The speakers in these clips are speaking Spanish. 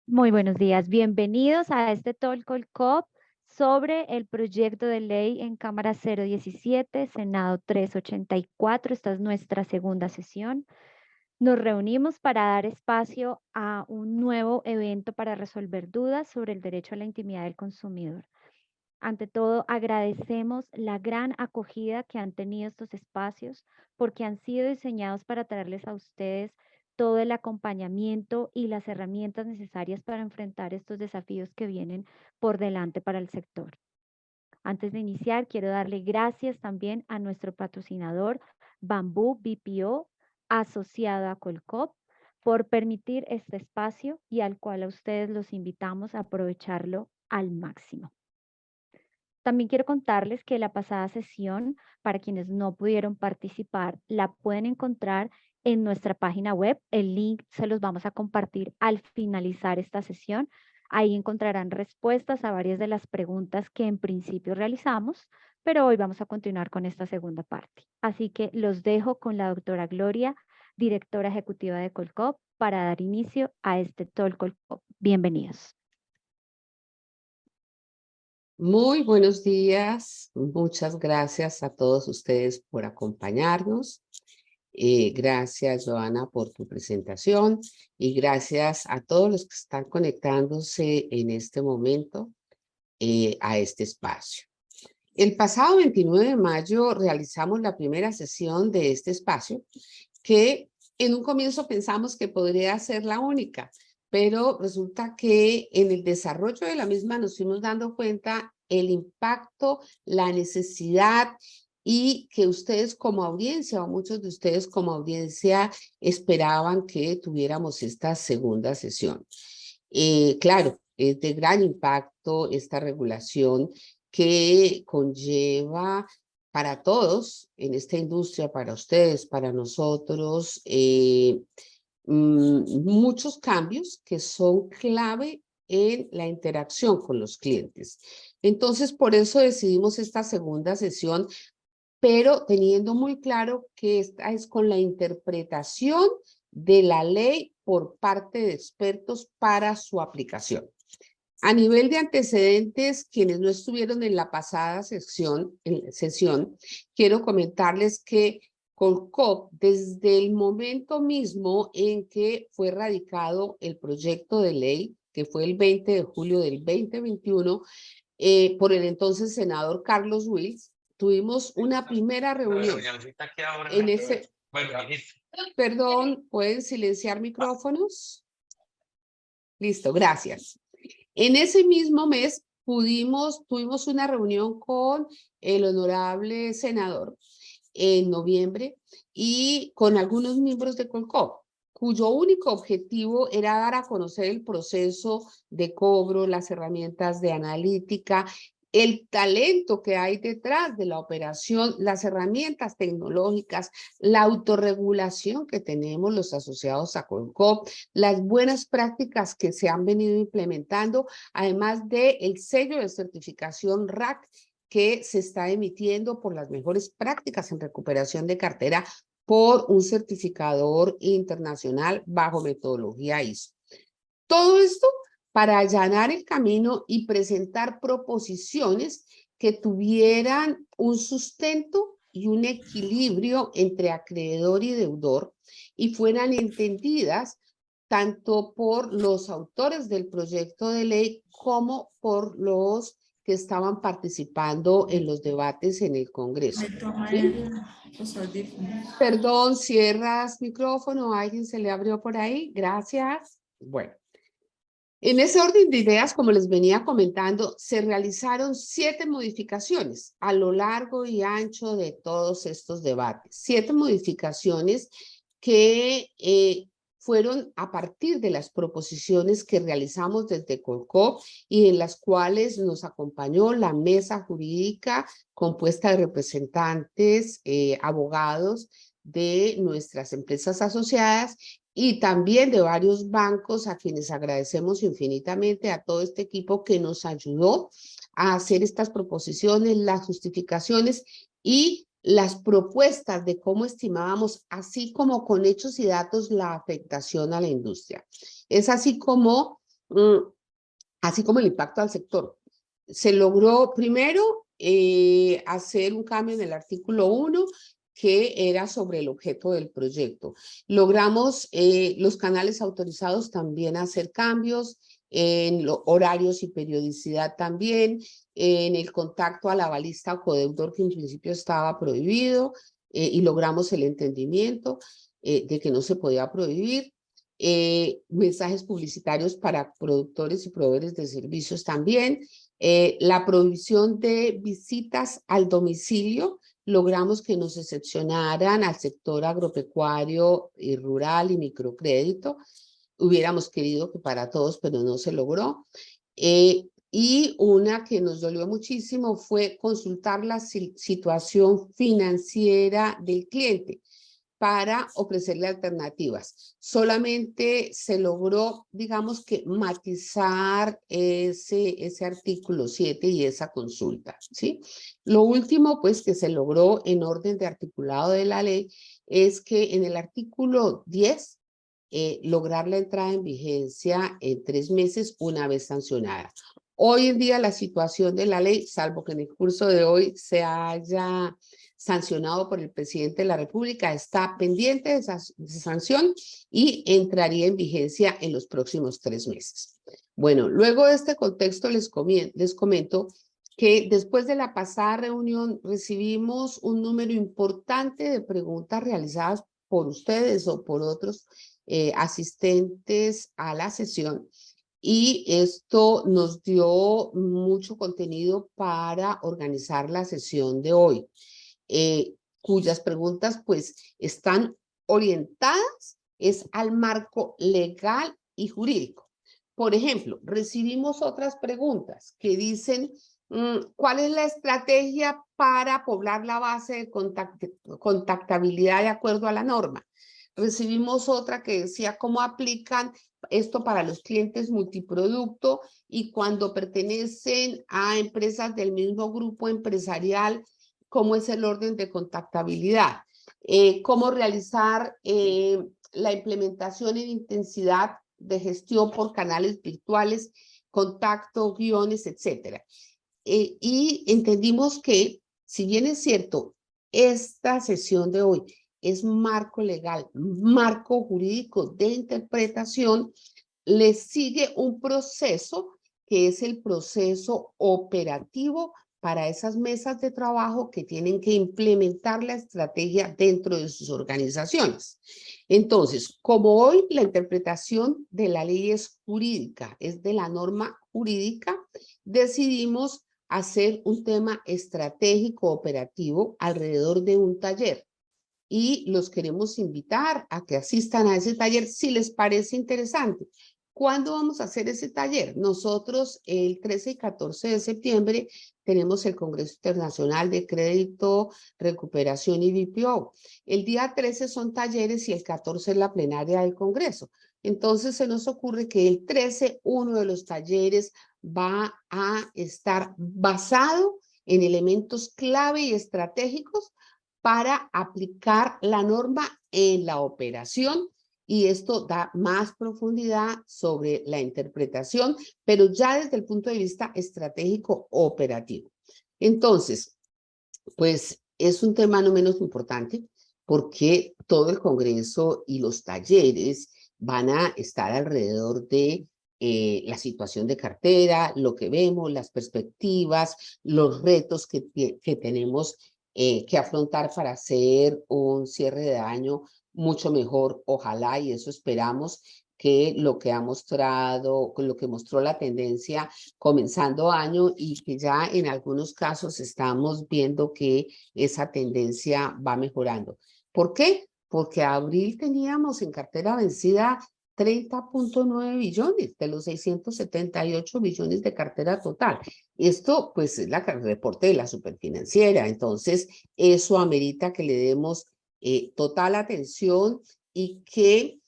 Muy buenos días, bienvenidos a este Talk Call COP sobre el proyecto de ley en Cámara 017, Senado 384. Esta es nuestra segunda sesión. Nos reunimos para dar espacio a un nuevo evento para resolver dudas sobre el derecho a la intimidad del consumidor. Ante todo, agradecemos la gran acogida que han tenido estos espacios porque han sido diseñados para traerles a ustedes todo el acompañamiento y las herramientas necesarias para enfrentar estos desafíos que vienen por delante para el sector. Antes de iniciar, quiero darle gracias también a nuestro patrocinador Bambú BPO, asociado a Colcop, por permitir este espacio y al cual a ustedes los invitamos a aprovecharlo al máximo. También quiero contarles que la pasada sesión, para quienes no pudieron participar, la pueden encontrar en nuestra página web. El link se los vamos a compartir al finalizar esta sesión. Ahí encontrarán respuestas a varias de las preguntas que en principio realizamos, pero hoy vamos a continuar con esta segunda parte. Así que los dejo con la doctora Gloria, directora ejecutiva de Colcop, para dar inicio a este Talk Colcop. Bienvenidos. Muy buenos días, muchas gracias a todos ustedes por acompañarnos. Gracias, Joana, por tu presentación y gracias a todos los que están conectándose en este momento a este espacio. El pasado 29 de mayo realizamos la primera sesión de este espacio que en un comienzo pensamos que podría ser la única, pero resulta que en el desarrollo de la misma nos fuimos dando cuenta el impacto, la necesidad y que ustedes como audiencia o muchos de ustedes como audiencia esperaban que tuviéramos esta segunda sesión. Claro, es de gran impacto esta regulación que conlleva para todos en esta industria, para ustedes, para nosotros, muchos cambios que son clave en la interacción con los clientes. Entonces, por eso decidimos esta segunda sesión, pero teniendo muy claro que esta es con la interpretación de la ley por parte de expertos para su aplicación. A nivel de antecedentes, quienes no estuvieron en la pasada sesión, quiero comentarles que Colcop, desde el momento mismo en que fue radicado el proyecto de ley, que fue el 20 de julio del 2021, por el entonces senador Carlos Wills, tuvimos una primera reunión. En ese, perdón, ¿pueden silenciar micrófonos? Listo, gracias. En ese mismo mes tuvimos una reunión con el honorable senador en noviembre y con algunos miembros de Colcop, cuyo único objetivo era dar a conocer el proceso de cobro, las herramientas de analítica, el talento que hay detrás de la operación, las herramientas tecnológicas, la autorregulación que tenemos los asociados a Colcop, las buenas prácticas que se han venido implementando, además del sello de certificación RAC que se está emitiendo por las mejores prácticas en recuperación de cartera por un certificador internacional bajo metodología ISO. Todo esto para allanar el camino y presentar proposiciones que tuvieran un sustento y un equilibrio entre acreedor y deudor y fueran entendidas tanto por los autores del proyecto de ley como por los que estaban participando en los debates en el Congreso. ¿Sí? Perdón, cierras micrófono, ¿alguien se le abrió por ahí? Gracias. Bueno. En ese orden de ideas, como les venía comentando, se realizaron 7 modificaciones a lo largo y ancho de todos estos debates. 7 modificaciones que fueron a partir de las proposiciones que realizamos desde Colcop y en las cuales nos acompañó la mesa jurídica compuesta de representantes, abogados de nuestras empresas asociadas y también de varios bancos a quienes agradecemos infinitamente a todo este equipo que nos ayudó a hacer estas proposiciones, las justificaciones y las propuestas de cómo estimábamos, así como con hechos y datos, la afectación a la industria. Es así como mm, así como el impacto al sector. Se logró primero hacer un cambio en el artículo 1 que era sobre el objeto del proyecto. Logramos los canales autorizados también hacer cambios en los horarios y periodicidad también, en el contacto a la balista o codeudor que en principio estaba prohibido y logramos el entendimiento de que no se podía prohibir. Mensajes publicitarios para productores y proveedores de servicios también, la prohibición de visitas al domicilio, logramos que nos excepcionaran al sector agropecuario y rural y microcrédito, hubiéramos querido que para todos, pero no se logró. Y una que nos dolió muchísimo fue consultar la situación financiera del cliente para ofrecerle alternativas. Solamente se logró, digamos que matizar ese artículo 7 y esa consulta, ¿sí? Lo último, pues, que se logró en orden de articulado de la ley es que en el artículo 10, lograr la entrada en vigencia en 3 meses una vez sancionada. Hoy en día la situación de la ley, salvo que en el curso de hoy se haya sancionado por el presidente de la República, está pendiente de sanción y entraría en vigencia en los próximos 3 meses. Bueno, luego de este contexto les comento que después de la pasada reunión recibimos un número importante de preguntas realizadas por ustedes o por otros asistentes a la sesión. Y esto nos dio mucho contenido para organizar la sesión de hoy, cuyas preguntas pues están orientadas es al marco legal y jurídico. Por ejemplo, recibimos otras preguntas que dicen, ¿cuál es la estrategia para poblar la base de contactabilidad de acuerdo a la norma? Recibimos otra que decía, ¿cómo aplican esto para los clientes multiproducto y cuando pertenecen a empresas del mismo grupo empresarial? ¿Cómo es el orden de contactabilidad? ¿Cómo realizar la implementación en intensidad de gestión por canales virtuales, contacto, guiones, etcétera? Y entendimos que, si bien es cierto, esta sesión de hoy es marco legal, marco jurídico de interpretación, le sigue un proceso que es el proceso operativo para esas mesas de trabajo que tienen que implementar la estrategia dentro de sus organizaciones. Entonces, como hoy la interpretación de la ley es jurídica, es de la norma jurídica, decidimos hacer un tema estratégico operativo alrededor de un taller. Y los queremos invitar a que asistan a ese taller si les parece interesante. ¿Cuándo vamos a hacer ese taller? Nosotros el 13 y 14 de septiembre tenemos el Congreso Internacional de Crédito, Recuperación y BPO. El día 13 son talleres y el 14 es la plenaria del Congreso. Entonces se nos ocurre que el 13, uno de los talleres va a estar basado en elementos clave y estratégicos para aplicar la norma en la operación, y esto da más profundidad sobre la interpretación, pero ya desde el punto de vista estratégico operativo. Entonces, pues es un tema no menos importante porque todo el Congreso y los talleres van a estar alrededor de la situación de cartera, lo que vemos, las perspectivas, los retos que tenemos que afrontar para hacer un cierre de año mucho mejor, ojalá, y eso esperamos, que lo que ha mostrado, lo que mostró la tendencia comenzando año y que ya en algunos casos estamos viendo que esa tendencia va mejorando. ¿Por qué? Porque a abril teníamos en cartera vencida 30.9 billones de los 678 billones de cartera total. Esto pues es el reporte de la superfinanciera, entonces eso amerita que le demos total atención y que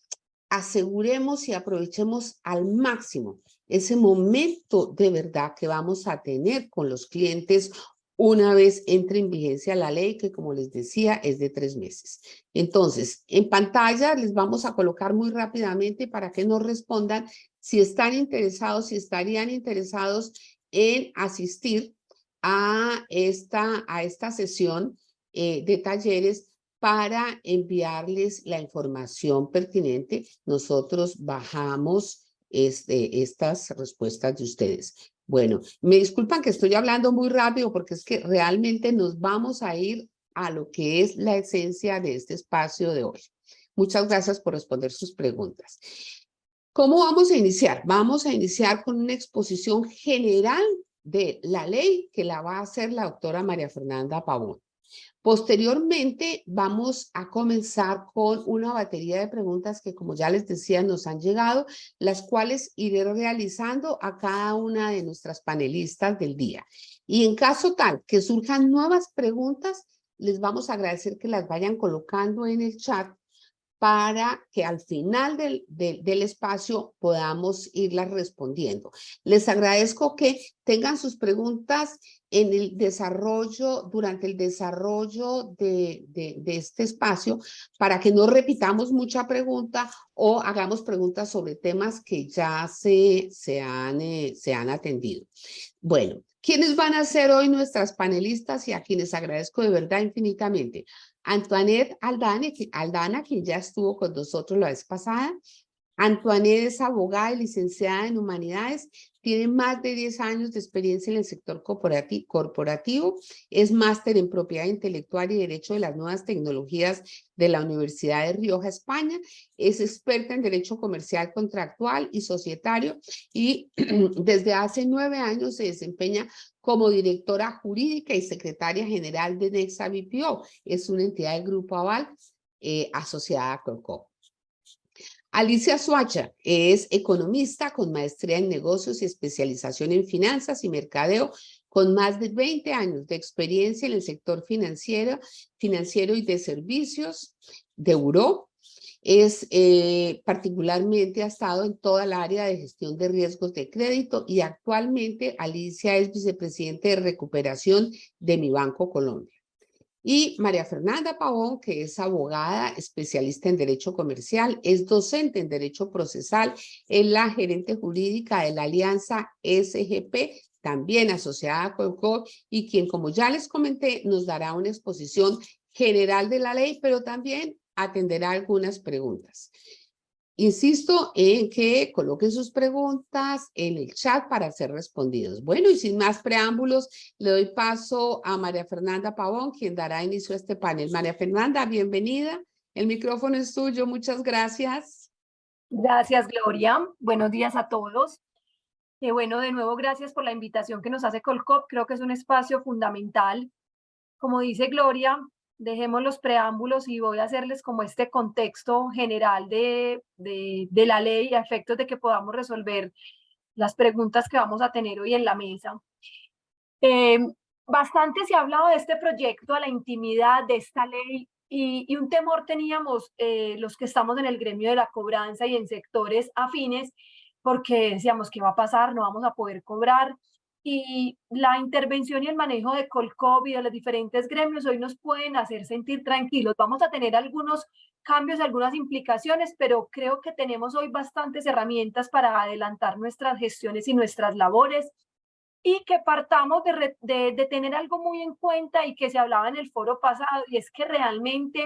aseguremos y aprovechemos al máximo ese momento de verdad que vamos a tener con los clientes una vez entre en vigencia la ley, que como les decía, es de 3 meses. Entonces, en pantalla les vamos a colocar muy rápidamente para que nos respondan si están interesados, si estarían interesados en asistir a esta sesión de talleres para enviarles la información pertinente. Nosotros bajamos estas respuestas de ustedes. Bueno, me disculpan que estoy hablando muy rápido porque es que realmente nos vamos a ir a lo que es la esencia de este espacio de hoy. Muchas gracias por responder sus preguntas. ¿Cómo vamos a iniciar? Vamos a iniciar con una exposición general de la ley que la va a hacer la doctora María Fernanda Pavón. Posteriormente, vamos a comenzar con una batería de preguntas que, como ya les decía, nos han llegado, las cuales iré realizando a cada una de nuestras panelistas del día. Y en caso tal que surjan nuevas preguntas, les vamos a agradecer que las vayan colocando en el chat para que al final del espacio podamos irlas respondiendo. Les agradezco que tengan sus preguntas en el desarrollo, durante el desarrollo de este espacio, para que no repitamos mucha pregunta o hagamos preguntas sobre temas que ya se han atendido. Bueno, ¿quiénes van a ser hoy nuestras panelistas y a quienes agradezco de verdad infinitamente? Antoinette Aldana, quien ya estuvo con nosotros la vez pasada. Antoinette es abogada y licenciada en Humanidades, tiene más de 10 años de experiencia en el sector corporativo, es máster en Propiedad Intelectual y Derecho de las Nuevas Tecnologías de la Universidad de Rioja, España, es experta en Derecho Comercial Contractual y Societario y desde hace 9 años se desempeña como directora jurídica y secretaria general de Nexa BPO, es una entidad del Grupo Aval asociada a Colcop. Alicia Suacha es economista con maestría en negocios y especialización en finanzas y mercadeo, con más de 20 años de experiencia en el sector financiero y de servicios de buró. Particularmente ha estado en toda el área de gestión de riesgos de crédito y actualmente Alicia es vicepresidente de recuperación de Mi Banco Colombia. Y María Fernanda Pavón, que es abogada, especialista en Derecho Comercial, es docente en Derecho Procesal, es la gerente jurídica de la Alianza SGP, también asociada a Colcop, y quien, como ya les comenté, nos dará una exposición general de la ley, pero también atenderá algunas preguntas. Insisto en que coloquen sus preguntas en el chat para ser respondidos. Bueno, y sin más preámbulos, le doy paso a María Fernanda Pavón, quien dará inicio a este panel. María Fernanda, bienvenida. El micrófono es tuyo. Muchas gracias. Gracias, Gloria. Buenos días a todos. Bueno, de nuevo, gracias por la invitación que nos hace Colcop. Creo que es un espacio fundamental. Como dice Gloria, dejemos los preámbulos y voy a hacerles como este contexto general de la ley a efectos de que podamos resolver las preguntas que vamos a tener hoy en la mesa. Bastante se ha hablado de este proyecto, a la intimidad de esta ley, y un temor teníamos los que estamos en el gremio de la cobranza y en sectores afines, porque decíamos, ¿qué va a pasar? No vamos a poder cobrar. Y la intervención y el manejo de Colcop y de los diferentes gremios hoy nos pueden hacer sentir tranquilos. Vamos a tener algunos cambios, algunas implicaciones, pero creo que tenemos hoy bastantes herramientas para adelantar nuestras gestiones y nuestras labores, y que partamos de tener algo muy en cuenta y que se hablaba en el foro pasado, y es que realmente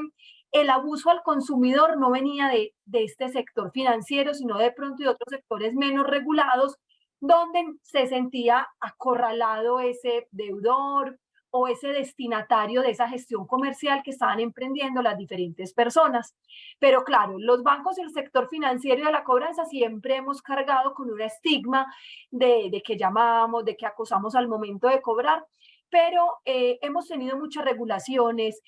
el abuso al consumidor no venía de este sector financiero, sino de pronto de otros sectores menos regulados, donde se sentía acorralado ese deudor o ese destinatario de esa gestión comercial que estaban emprendiendo las diferentes personas. Pero claro, los bancos y el sector financiero y de la cobranza siempre hemos cargado con un estigma de que llamamos, de que acosamos al momento de cobrar, pero hemos tenido muchas regulaciones,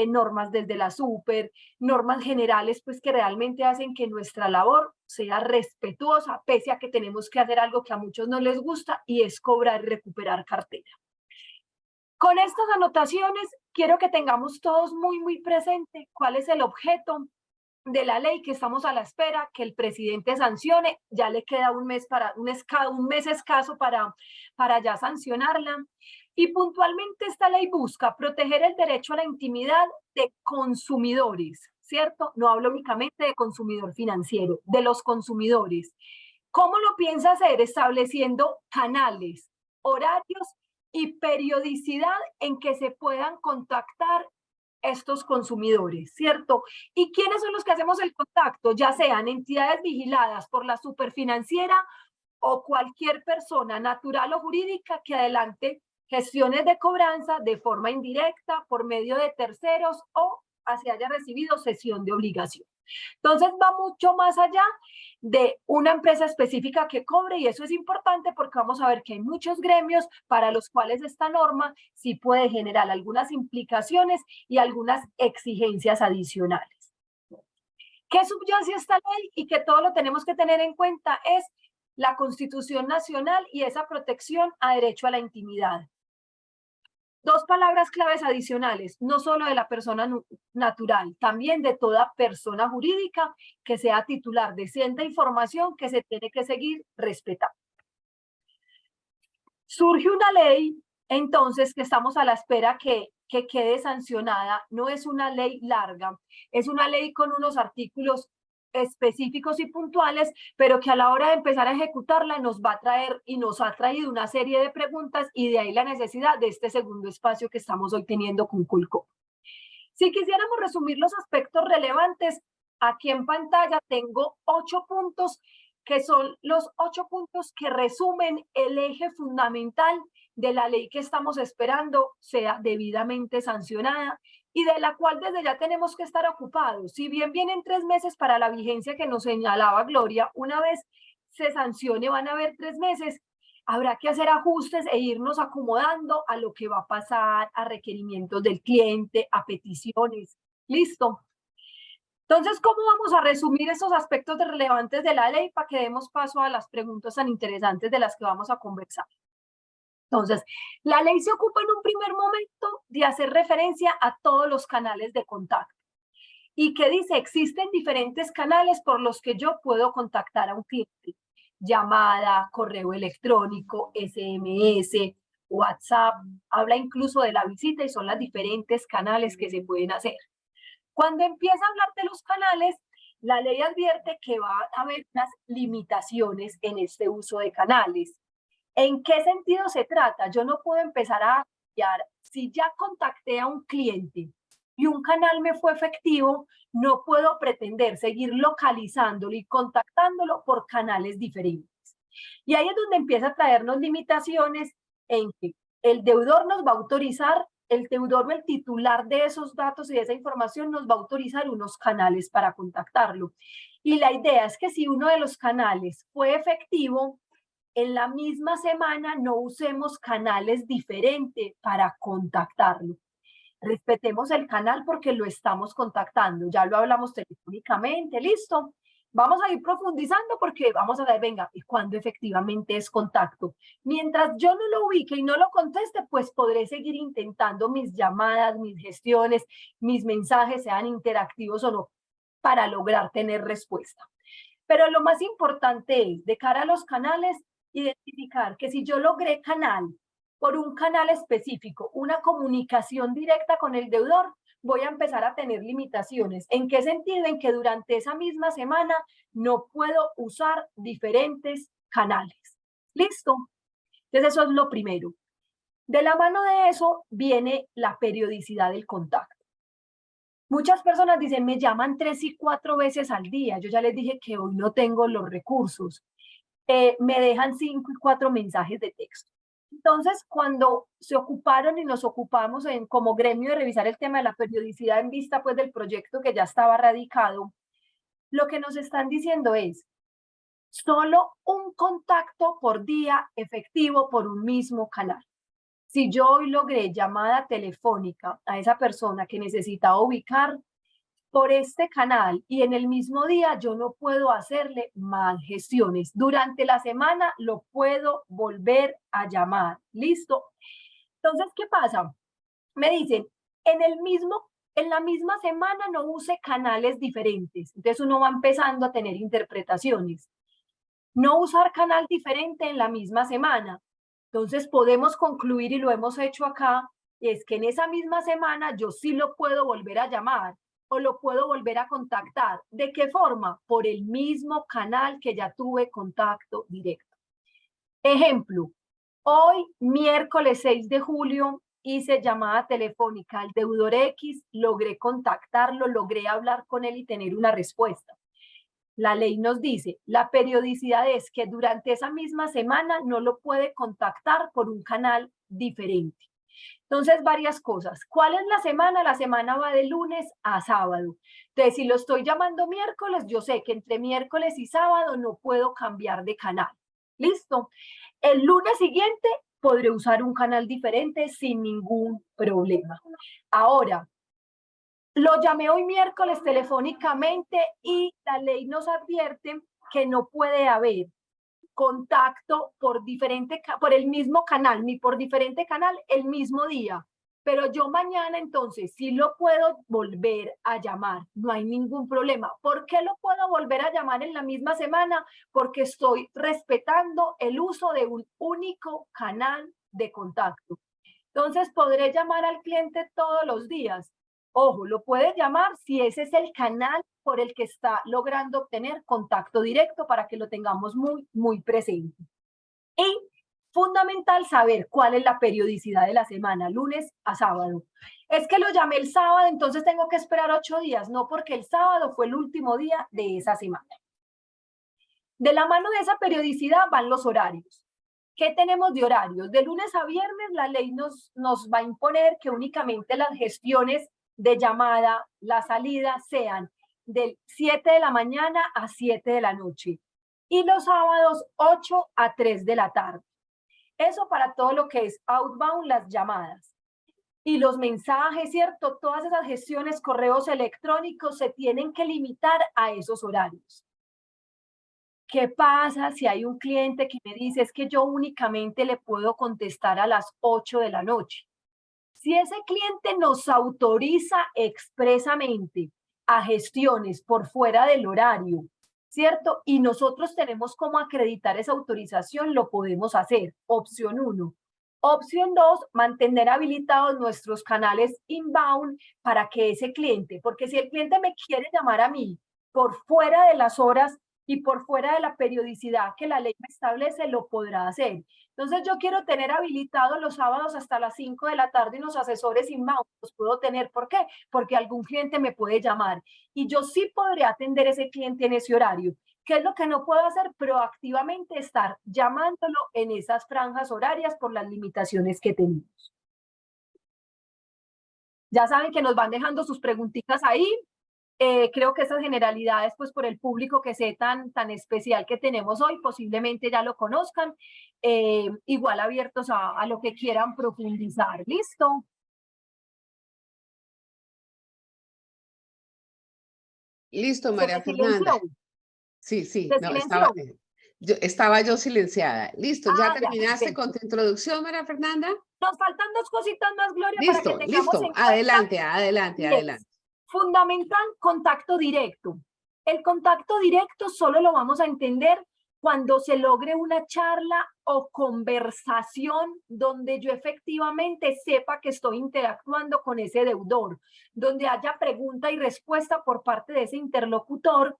normas desde la super, normas generales, pues que realmente hacen que nuestra labor sea respetuosa, pese a que tenemos que hacer algo que a muchos no les gusta, y es cobrar y recuperar cartera. Con estas anotaciones, quiero que tengamos todos muy presente cuál es el objeto de la ley que estamos a la espera, que el presidente sancione. Ya le queda un mes escaso para ya sancionarla. Y puntualmente esta ley busca proteger el derecho a la intimidad de consumidores, ¿cierto? No hablo únicamente de consumidor financiero, de los consumidores. ¿Cómo lo piensa hacer? Estableciendo canales, horarios y periodicidad en que se puedan contactar estos consumidores, ¿cierto? ¿Y quiénes son los que hacemos el contacto? Ya sean entidades vigiladas por la superfinanciera o cualquier persona natural o jurídica que adelante gestiones de cobranza de forma indirecta por medio de terceros o así haya recibido cesión de obligación. Entonces va mucho más allá de una empresa específica que cobre y eso es importante porque vamos a ver que hay muchos gremios para los cuales esta norma sí puede generar algunas implicaciones y algunas exigencias adicionales. ¿Qué subyace esta ley y que todo lo tenemos que tener en cuenta? Es la Constitución Nacional y esa protección a derecho a la intimidad. Dos palabras claves adicionales, no solo de la persona natural, también de toda persona jurídica que sea titular de cierta información que se tiene que seguir respetando. Surge una ley, entonces, que estamos a la espera que quede sancionada. No es una ley larga, es una ley con unos artículos específicos y puntuales, pero que a la hora de empezar a ejecutarla nos va a traer y nos ha traído una serie de preguntas y de ahí la necesidad de este segundo espacio que estamos hoy teniendo con Colcop. Si quisiéramos resumir los aspectos relevantes, aquí en pantalla tengo 8 puntos que son los 8 puntos que resumen el eje fundamental de la ley que estamos esperando sea debidamente sancionada y de la cual desde ya tenemos que estar ocupados. Si bien vienen 3 meses para la vigencia que nos señalaba Gloria, una vez se sancione van a haber 3 meses, habrá que hacer ajustes e irnos acomodando a lo que va a pasar, a requerimientos del cliente, a peticiones. ¿Listo? Entonces, ¿cómo vamos a resumir esos aspectos relevantes de la ley para que demos paso a las preguntas tan interesantes de las que vamos a conversar? Entonces, la ley se ocupa en un primer momento de hacer referencia a todos los canales de contacto. Y que dice, existen diferentes canales por los que yo puedo contactar a un cliente. Llamada, correo electrónico, SMS, WhatsApp, habla incluso de la visita y son los diferentes canales que se pueden hacer. Cuando empieza a hablar de los canales, la ley advierte que va a haber unas limitaciones en este uso de canales. ¿En qué sentido se trata? Yo no puedo empezar a cambiar. Si ya contacté a un cliente y un canal me fue efectivo, no puedo pretender seguir localizándolo y contactándolo por canales diferentes. Y ahí es donde empieza a traernos limitaciones en que el deudor nos va a autorizar, el deudor o el titular de esos datos y de esa información nos va a autorizar unos canales para contactarlo. Y la idea es que si uno de los canales fue efectivo, en la misma semana no usemos canales diferentes para contactarlo. Respetemos el canal porque lo estamos contactando. Ya lo hablamos telefónicamente, listo. Vamos a ir profundizando porque vamos a ver, venga, ¿y cuándo efectivamente es contacto? Mientras yo no lo ubique y no lo conteste, pues podré seguir intentando mis llamadas, mis gestiones, mis mensajes, sean interactivos o no, para lograr tener respuesta. Pero lo más importante es, de cara a los canales, identificar que si yo logré canal por un canal específico, una comunicación directa con el deudor, voy a empezar a tener limitaciones. ¿En qué sentido? En que durante esa misma semana no puedo usar diferentes canales. ¿Listo? Entonces eso es lo primero. De la mano de eso viene la periodicidad del contacto. Muchas personas dicen, me llaman 3 y 4 veces al día. Yo ya les dije que hoy no tengo los recursos. Me dejan 5 y 4 mensajes de texto. Entonces, cuando se ocuparon y nos ocupamos como gremio de revisar el tema de la periodicidad en vista pues, del proyecto que ya estaba radicado, lo que nos están diciendo es solo un contacto por día efectivo por un mismo canal. Si yo hoy logré llamada telefónica a esa persona que necesitaba ubicar por este canal y en el mismo día yo no puedo hacerle más gestiones. Durante la semana lo puedo volver a llamar. ¿Listo? Entonces, ¿qué pasa? Me dicen, en la misma semana no use canales diferentes. Entonces uno va empezando a tener interpretaciones. No usar canal diferente en la misma semana. Entonces podemos concluir, y lo hemos hecho acá, es que en esa misma semana yo sí lo puedo volver a llamar o lo puedo volver a contactar. ¿De qué forma? Por el mismo canal que ya tuve contacto directo. Ejemplo, hoy, miércoles 6 de julio, hice llamada telefónica al deudor X, logré contactarlo, logré hablar con él y tener una respuesta. La ley nos dice, la periodicidad es que durante esa misma semana no lo puede contactar por un canal diferente. Entonces, varias cosas. ¿Cuál es la semana? La semana va de lunes a sábado. Entonces, si lo estoy llamando miércoles, yo sé que entre miércoles y sábado no puedo cambiar de canal. ¿Listo? El lunes siguiente podré usar un canal diferente sin ningún problema. Ahora, lo llamé hoy miércoles telefónicamente y la ley nos advierte que no puede haber contacto por el mismo canal, ni por diferente canal el mismo día. Pero yo mañana entonces sí lo puedo volver a llamar, no hay ningún problema. ¿Por qué lo puedo volver a llamar en la misma semana? Porque estoy respetando el uso de un único canal de contacto. Entonces podré llamar al cliente todos los días. Ojo, lo puedes llamar si ese es el canal por el que está logrando obtener contacto directo para que lo tengamos muy, muy presente. Y fundamental saber cuál es la periodicidad de la semana, lunes a sábado. Es que lo llamé el sábado, entonces tengo que esperar 8 días. No, porque el sábado fue el último día de esa semana. De la mano de esa periodicidad van los horarios. ¿Qué tenemos de horarios? De lunes a viernes la ley nos va a imponer que únicamente las gestiones de llamada, la salida, sean del 7 de la mañana a 7 de la noche. Y los sábados 8 a 3 de la tarde. Eso para todo lo que es outbound, las llamadas. Y los mensajes, ¿cierto? Todas esas gestiones, correos electrónicos se tienen que limitar a esos horarios. ¿Qué pasa si hay un cliente que me dice es que yo únicamente le puedo contestar a las 8 de la noche? Si ese cliente nos autoriza expresamente a gestiones por fuera del horario, ¿cierto? Y nosotros tenemos cómo acreditar esa autorización, lo podemos hacer. Opción 1. Opción 2, mantener habilitados nuestros canales inbound para que ese cliente, porque si el cliente me quiere llamar a mí por fuera de las horas y por fuera de la periodicidad que la ley me establece, lo podrá hacer. Entonces yo quiero tener habilitados los sábados hasta las 5 de la tarde y los asesores inbound los puedo tener. ¿Por qué? Porque algún cliente me puede llamar y yo sí podré atender a ese cliente en ese horario. ¿Qué es lo que no puedo hacer? Proactivamente estar llamándolo en esas franjas horarias por las limitaciones que tenemos. Ya saben que nos van dejando sus preguntitas ahí. Creo que esas generalidades, pues por el público que sé tan especial que tenemos hoy, posiblemente ya lo conozcan, igual abiertos a lo que quieran profundizar. ¿Listo? Listo, María Fernanda. Sí, no, estaba yo silenciada. Listo, ¿ya terminaste con tu introducción, María Fernanda? Nos faltan 2 cositas más, Gloria, Listo, para que tengamos en cuenta. Adelante. Fundamental, contacto directo. El contacto directo solo lo vamos a entender cuando se logre una charla o conversación donde yo efectivamente sepa que estoy interactuando con ese deudor, donde haya pregunta y respuesta por parte de ese interlocutor.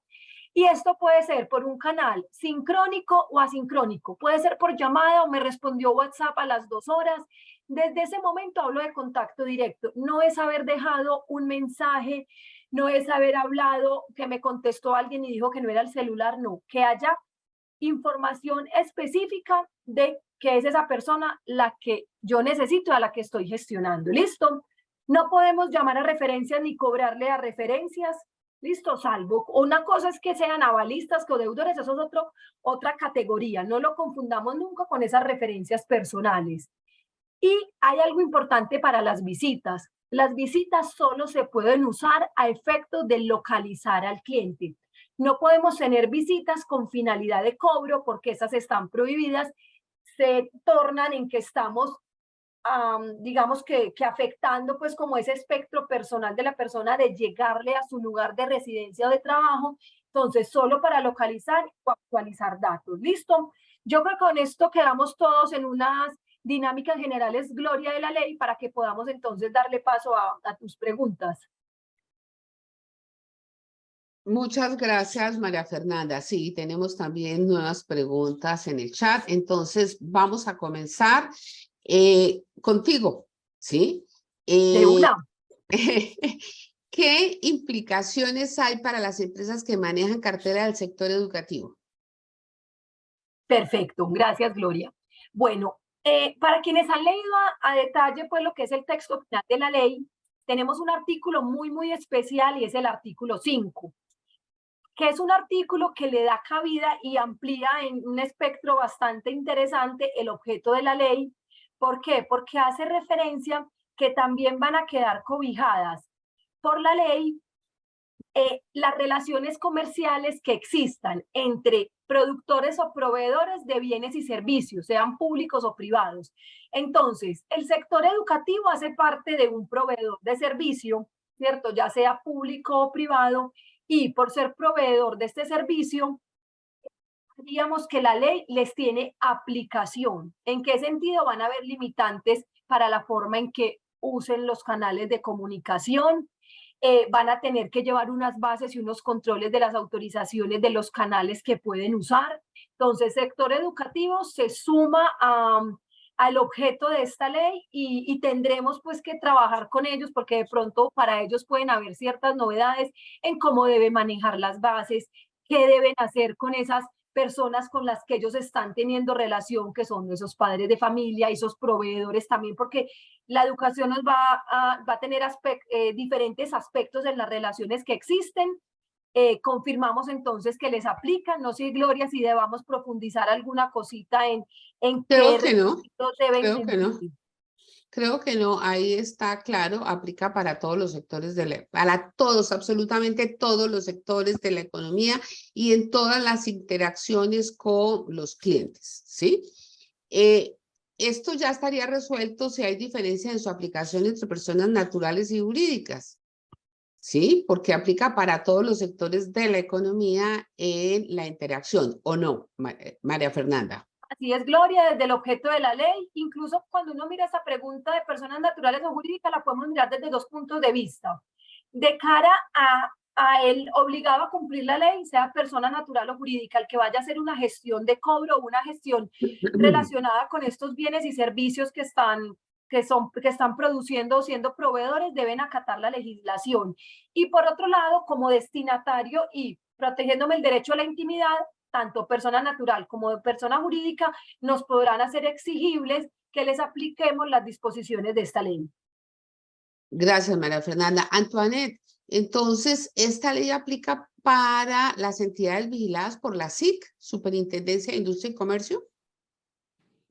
Y esto puede ser por un canal sincrónico o asincrónico. Puede ser por llamada o me respondió WhatsApp a las 2 horas. Desde ese momento hablo de contacto directo. No es haber dejado un mensaje, no es haber hablado que me contestó alguien y dijo que no era el celular, no. Que haya información específica de que es esa persona la que yo necesito, a la que estoy gestionando. ¿Listo? No podemos llamar a referencias ni cobrarle a referencias. ¿Listo? Salvo. Una cosa es que sean avalistas, codeudores, eso es otra categoría. No lo confundamos nunca con esas referencias personales. Y hay algo importante para las visitas. Las visitas solo se pueden usar a efectos de localizar al cliente. No podemos tener visitas con finalidad de cobro porque esas están prohibidas. Se tornan en que estamos digamos que afectando pues como ese espectro personal de la persona de llegarle a su lugar de residencia o de trabajo. Entonces, solo para localizar o actualizar datos. ¿Listo? Yo creo que con esto quedamos todos en unas dinámicas generales, Gloria, de la ley, para que podamos entonces darle paso a tus preguntas. Muchas gracias, María Fernanda. Sí, tenemos también nuevas preguntas en el chat. Entonces, vamos a comenzar contigo, ¿sí? De una. ¿Qué implicaciones hay para las empresas que manejan cartera del sector educativo? Perfecto, gracias, Gloria. Bueno, para quienes han leído a detalle pues lo que es el texto final de la ley, tenemos un artículo muy especial y es el artículo 5, que es un artículo que le da cabida y amplía en un espectro bastante interesante el objeto de la ley. ¿Por qué? Porque hace referencia que también van a quedar cobijadas por la ley las relaciones comerciales que existan entre productores o proveedores de bienes y servicios, sean públicos o privados. Entonces, el sector educativo hace parte de un proveedor de servicio, ¿cierto? Ya sea público o privado, y por ser proveedor de este servicio, digamos que la ley les tiene aplicación. ¿En qué sentido? Van a haber limitantes para la forma en que usen los canales de comunicación, van a tener que llevar unas bases y unos controles de las autorizaciones de los canales que pueden usar. Entonces, sector educativo se suma al objeto de esta ley y tendremos pues que trabajar con ellos porque de pronto para ellos pueden haber ciertas novedades en cómo deben manejar las bases, qué deben hacer con esas personas con las que ellos están teniendo relación, que son esos padres de familia, esos proveedores también, porque la educación nos va a tener diferentes aspectos en las relaciones que existen. Confirmamos entonces que les aplica. No sé, Gloria, si debamos profundizar alguna cosita en Creo qué que no, requisitos deben creo que no. cumplir. Creo que no, ahí está claro, aplica para todos los sectores para todos, absolutamente todos los sectores de la economía y en todas las interacciones con los clientes, ¿sí? Esto ya estaría resuelto si hay diferencia en su aplicación entre personas naturales y jurídicas, ¿sí? Porque aplica para todos los sectores de la economía en la interacción, ¿o no, María Fernanda? Así es, Gloria, desde el objeto de la ley. Incluso cuando uno mira esa pregunta de personas naturales o jurídicas, la podemos mirar desde dos puntos de vista. De cara a el obligado a cumplir la ley, sea persona natural o jurídica, el que vaya a hacer una gestión de cobro o una gestión relacionada con estos bienes y servicios que están produciendo o siendo proveedores, deben acatar la legislación. Y por otro lado, como destinatario y protegiéndome el derecho a la intimidad, tanto persona natural como persona jurídica, nos podrán hacer exigibles que les apliquemos las disposiciones de esta ley. Gracias, María Fernanda. Antoinette, entonces, ¿esta ley aplica para las entidades vigiladas por la SIC, Superintendencia de Industria y Comercio?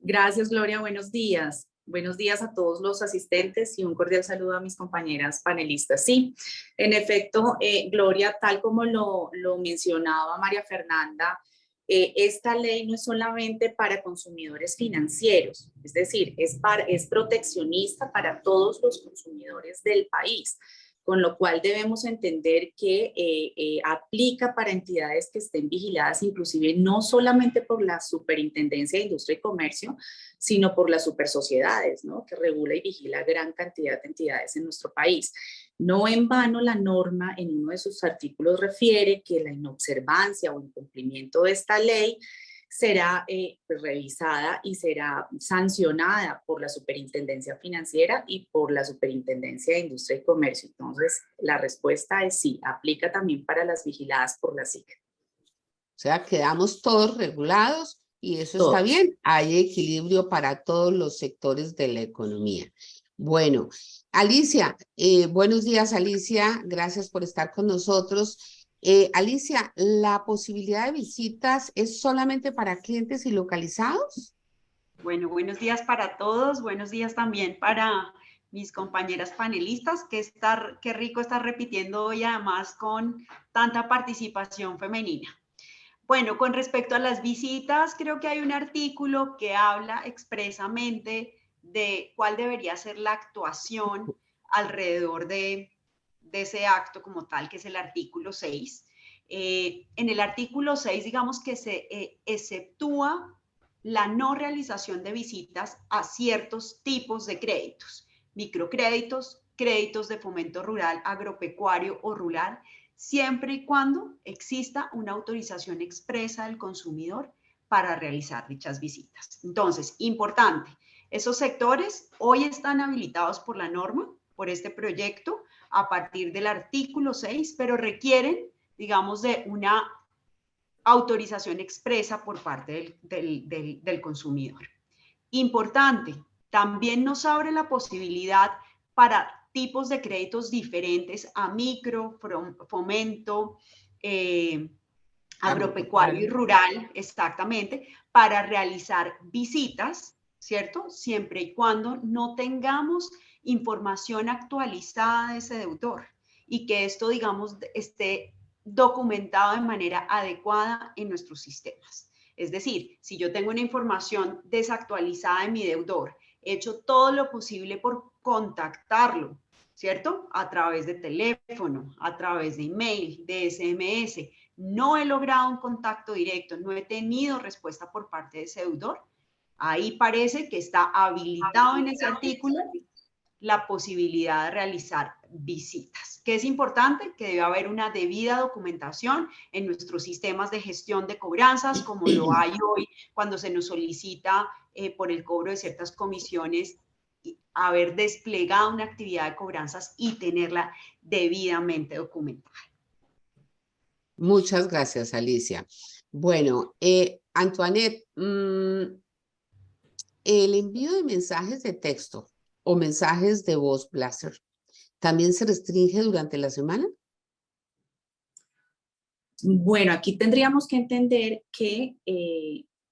Gracias, Gloria. Buenos días. Buenos días a todos los asistentes y un cordial saludo a mis compañeras panelistas. Sí, en efecto, Gloria, tal como lo mencionaba María Fernanda, esta ley no es solamente para consumidores financieros, es decir, es proteccionista para todos los consumidores del país, con lo cual debemos entender que aplica para entidades que estén vigiladas, inclusive no solamente por la Superintendencia de Industria y Comercio, sino por las supersociedades, ¿no? Que regula y vigila gran cantidad de entidades en nuestro país. No en vano la norma en uno de sus artículos refiere que la inobservancia o incumplimiento de esta ley será revisada y será sancionada por la Superintendencia Financiera y por la Superintendencia de Industria y Comercio. Entonces, la respuesta es sí, aplica también para las vigiladas por la SIC. O sea, quedamos todos regulados y eso Todos. está bien. Hay equilibrio para todos los sectores de la economía. Bueno, Alicia, buenos días, Alicia. Gracias por estar con nosotros. Alicia, ¿la posibilidad de visitas es solamente para clientes y localizados? Bueno, buenos días para todos. Buenos días también para mis compañeras panelistas. Qué rico estar repitiendo hoy además con tanta participación femenina. Bueno, con respecto a las visitas, creo que hay un artículo que habla expresamente de cuál debería ser la actuación alrededor de ese acto como tal, que es el artículo 6. En el artículo 6, digamos que se exceptúa la no realización de visitas a ciertos tipos de créditos, microcréditos, créditos de fomento rural, agropecuario o rural, siempre y cuando exista una autorización expresa del consumidor para realizar dichas visitas. Entonces, importante, esos sectores hoy están habilitados por la norma, por este proyecto, a partir del artículo 6, pero requieren, digamos, de una autorización expresa por parte del consumidor. Importante, también nos abre la posibilidad para tipos de créditos diferentes a micro, fomento, agropecuario y rural, exactamente, para realizar visitas, ¿cierto? Siempre y cuando no tengamos información actualizada de ese deudor y que esto, digamos, esté documentado de manera adecuada en nuestros sistemas. Es decir, si yo tengo una información desactualizada de mi deudor, he hecho todo lo posible por contactarlo, ¿cierto? A través de teléfono, a través de email, de SMS, no he logrado un contacto directo, no he tenido respuesta por parte de ese deudor, ahí parece que está habilitado en ese artículo la posibilidad de realizar visitas. ¿Qué es importante? Que debe haber una debida documentación en nuestros sistemas de gestión de cobranzas, como lo hay hoy cuando se nos solicita por el cobro de ciertas comisiones, haber desplegado una actividad de cobranzas y tenerla debidamente documentada. Muchas gracias, Alicia. Bueno, Antoinette, el envío de mensajes de texto o mensajes de voz, Blaster, ¿también se restringe durante la semana? Bueno, aquí tendríamos que entender que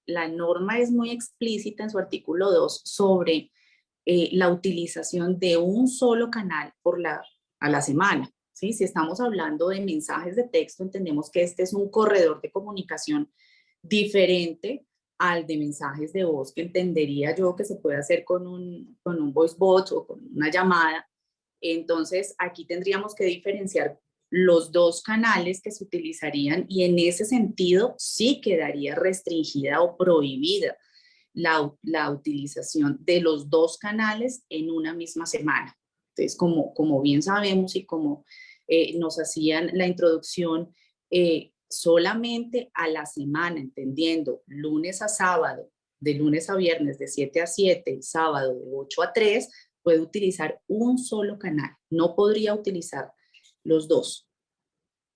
la norma es muy explícita en su artículo 2 sobre la utilización de un solo canal a la semana. ¿Sí? Si estamos hablando de mensajes de texto, entendemos que este es un corredor de comunicación diferente al de mensajes de voz, que entendería yo que se puede hacer con un voice bot o con una llamada. Entonces, aquí tendríamos que diferenciar los dos canales que se utilizarían y en ese sentido sí quedaría restringida o prohibida la utilización de los dos canales en una misma semana. Entonces, como bien sabemos y como nos hacían la introducción, solamente a la semana, entendiendo lunes a sábado, de lunes a viernes de 7 a 7, y sábado de 8 a 3, puede utilizar un solo canal. No podría utilizar los dos.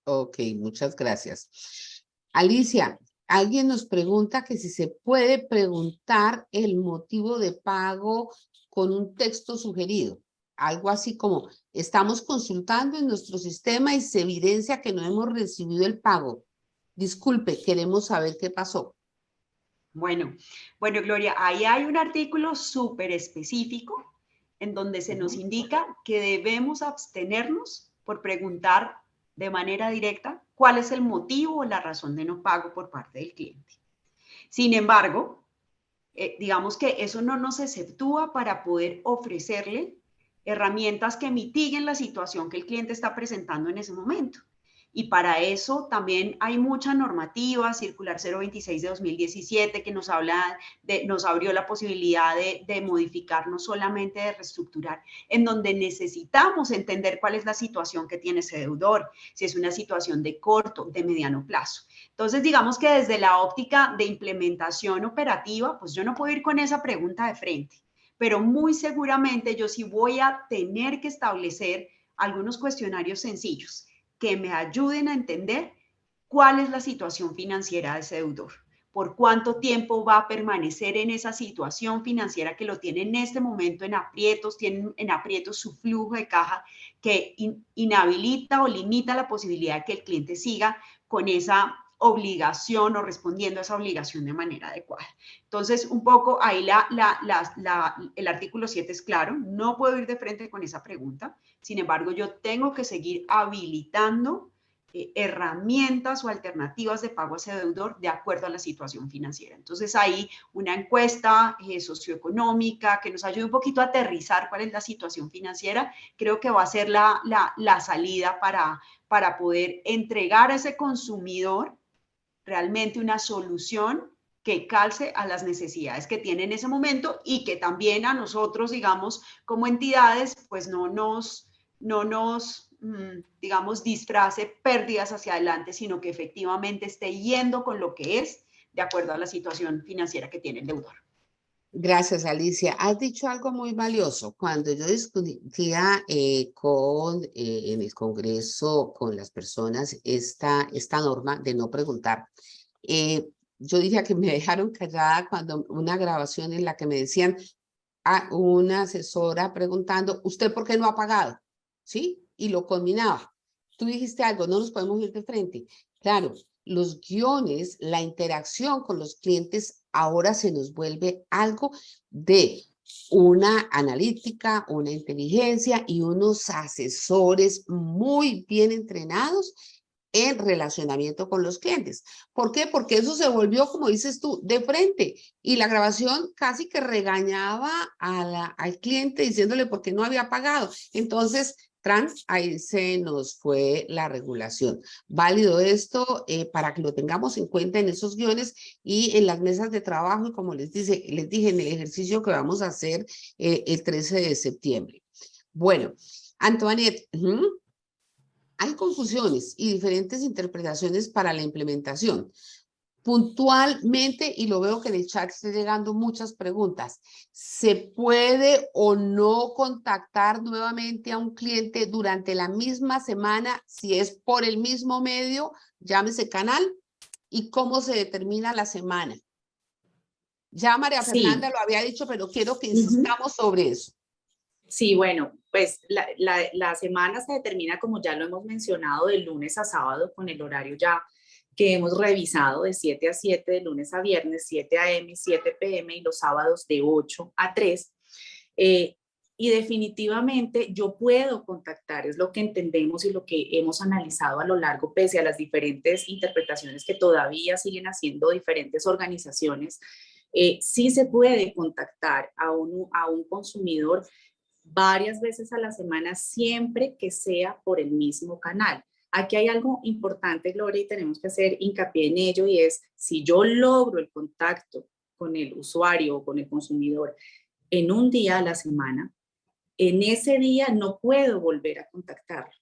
Ok, muchas gracias. Alicia, alguien nos pregunta que si se puede preguntar el motivo de pago con un texto sugerido. Algo así como, estamos consultando en nuestro sistema y se evidencia que no hemos recibido el pago. Disculpe, queremos saber qué pasó. Bueno, Gloria, ahí hay un artículo súper específico en donde se nos indica que debemos abstenernos por preguntar de manera directa cuál es el motivo o la razón de no pago por parte del cliente. Sin embargo, digamos que eso no nos exceptúa para poder ofrecerle herramientas que mitiguen la situación que el cliente está presentando en ese momento. Y para eso también hay mucha normativa, Circular 026 de 2017, que nos abrió la posibilidad de modificar, no solamente de reestructurar, en donde necesitamos entender cuál es la situación que tiene ese deudor, si es una situación de corto, de mediano plazo. Entonces, digamos que desde la óptica de implementación operativa, pues yo no puedo ir con esa pregunta de frente, pero muy seguramente yo sí voy a tener que establecer algunos cuestionarios sencillos que me ayuden a entender cuál es la situación financiera de ese deudor, por cuánto tiempo va a permanecer en esa situación financiera que lo tiene en este momento en aprietos, tiene en aprietos su flujo de caja que inhabilita o limita la posibilidad de que el cliente siga con esa obligación o respondiendo a esa obligación de manera adecuada. Entonces, un poco ahí el artículo 7 es claro, no puedo ir de frente con esa pregunta, sin embargo, yo tengo que seguir habilitando herramientas o alternativas de pago a ese deudor de acuerdo a la situación financiera. Entonces, ahí una encuesta socioeconómica que nos ayude un poquito a aterrizar cuál es la situación financiera, creo que va a ser la salida para poder entregar a ese consumidor realmente una solución que calce a las necesidades que tiene en ese momento y que también a nosotros, digamos, como entidades, pues no nos digamos, disfrace pérdidas hacia adelante, sino que efectivamente esté yendo con lo que es de acuerdo a la situación financiera que tiene el deudor. Gracias, Alicia. Has dicho algo muy valioso. Cuando yo discutía en el Congreso con las personas esta norma de no preguntar, yo diría que me dejaron callada cuando una grabación en la que me decían a una asesora preguntando, ¿usted por qué no ha pagado? ¿Sí? Y lo combinaba. Tú dijiste algo, no nos podemos ir de frente. Claro, los guiones, la interacción con los clientes ahora se nos vuelve algo de una analítica, una inteligencia y unos asesores muy bien entrenados en relacionamiento con los clientes. ¿Por qué? Porque eso se volvió, como dices tú, de frente. Y la grabación casi que regañaba al cliente diciéndole por qué no había pagado. Entonces, ahí se nos fue la regulación. Válido esto para que lo tengamos en cuenta en esos guiones y en las mesas de trabajo. Y como les dije en el ejercicio que vamos a hacer el 13 de septiembre. Bueno, Antoinette, hay confusiones y diferentes interpretaciones para la implementación. Puntualmente, y lo veo que en el chat están llegando muchas preguntas, ¿se puede o no contactar nuevamente a un cliente durante la misma semana si es por el mismo medio, llámese canal? ¿Y cómo se determina la semana? Ya María Fernanda lo había dicho, pero quiero que insistamos sobre eso. Sí, bueno, pues la semana se determina, como ya lo hemos mencionado, de lunes a sábado con el horario ya que hemos revisado de 7 a 7, de lunes a viernes, 7 a.m. y 7 p.m. y los sábados de 8 a 3. Y definitivamente yo puedo contactar, es lo que entendemos y lo que hemos analizado a lo largo, pese a las diferentes interpretaciones que todavía siguen haciendo diferentes organizaciones, sí se puede contactar a un consumidor varias veces a la semana, siempre que sea por el mismo canal. Aquí hay algo importante, Gloria, y tenemos que hacer hincapié en ello, y es, si yo logro el contacto con el usuario o con el consumidor en un día a la semana, en ese día no puedo volver a contactarlo.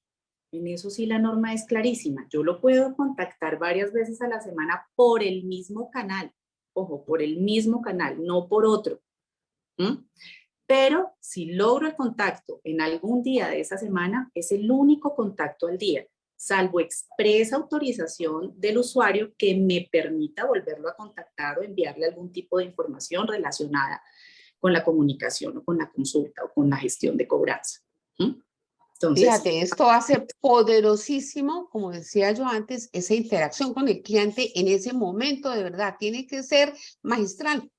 En eso sí la norma es clarísima. Yo lo puedo contactar varias veces a la semana por el mismo canal. Ojo, por el mismo canal, no por otro. Pero si logro el contacto en algún día de esa semana, es el único contacto al día, salvo expresa autorización del usuario que me permita volverlo a contactar o enviarle algún tipo de información relacionada con la comunicación o con la consulta o con la gestión de cobranza. Entonces, fíjate, esto hace poderosísimo, como decía yo antes, esa interacción con el cliente en ese momento, de verdad, tiene que ser magistral,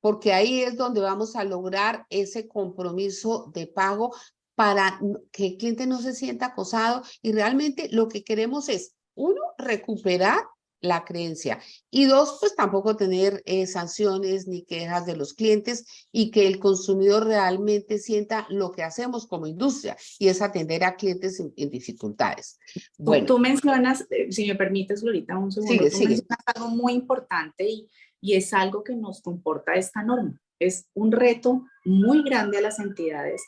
porque ahí es donde vamos a lograr ese compromiso de pago para que el cliente no se sienta acosado y realmente lo que queremos es, uno, recuperar la creencia y dos, pues tampoco tener sanciones ni quejas de los clientes y que el consumidor realmente sienta lo que hacemos como industria y es atender a clientes en dificultades. Bueno, tú mencionas, si me permites, Glorita, un segundo, sigue. mencionas algo muy importante y es algo que nos comporta esta norma. Es un reto muy grande a las entidades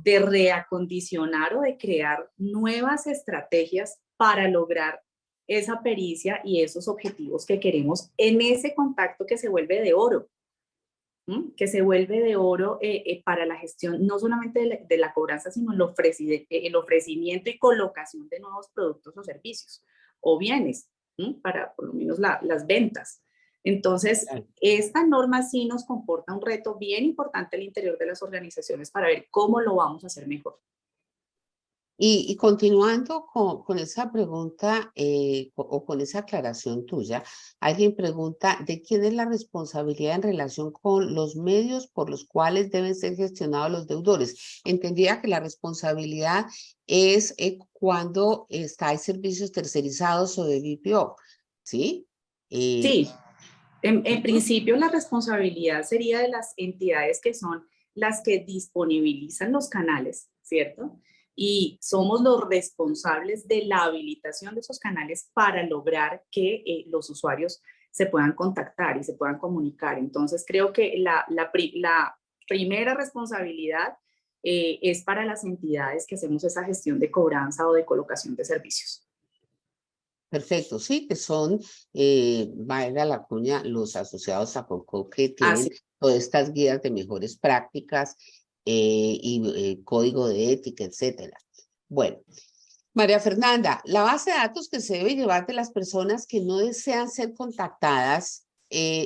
de reacondicionar o de crear nuevas estrategias para lograr esa pericia y esos objetivos que queremos en ese contacto que se vuelve de oro, que se vuelve de oro para la gestión no solamente de la cobranza, sino el ofrecimiento y colocación de nuevos productos o servicios o bienes, para por lo menos las ventas. Entonces, esta norma sí nos comporta un reto bien importante al interior de las organizaciones para ver cómo lo vamos a hacer mejor. Y continuando con esa pregunta o con esa aclaración tuya, alguien pregunta de quién es la responsabilidad en relación con los medios por los cuales deben ser gestionados los deudores. Entendía que la responsabilidad es cuando hay servicios tercerizados o de BPO, ¿sí? Sí, en principio la responsabilidad sería de las entidades que son las que disponibilizan los canales, ¿cierto? Y somos los responsables de la habilitación de esos canales para lograr que los usuarios se puedan contactar y se puedan comunicar. Entonces creo que la primera responsabilidad es para las entidades que hacemos esa gestión de cobranza o de colocación de servicios. Perfecto, sí, que son, valga la cuña, los asociados a Colcop que tienen todas estas guías de mejores prácticas y código de ética, etcétera. Bueno, María Fernanda, la base de datos que se debe llevar de las personas que no desean ser contactadas,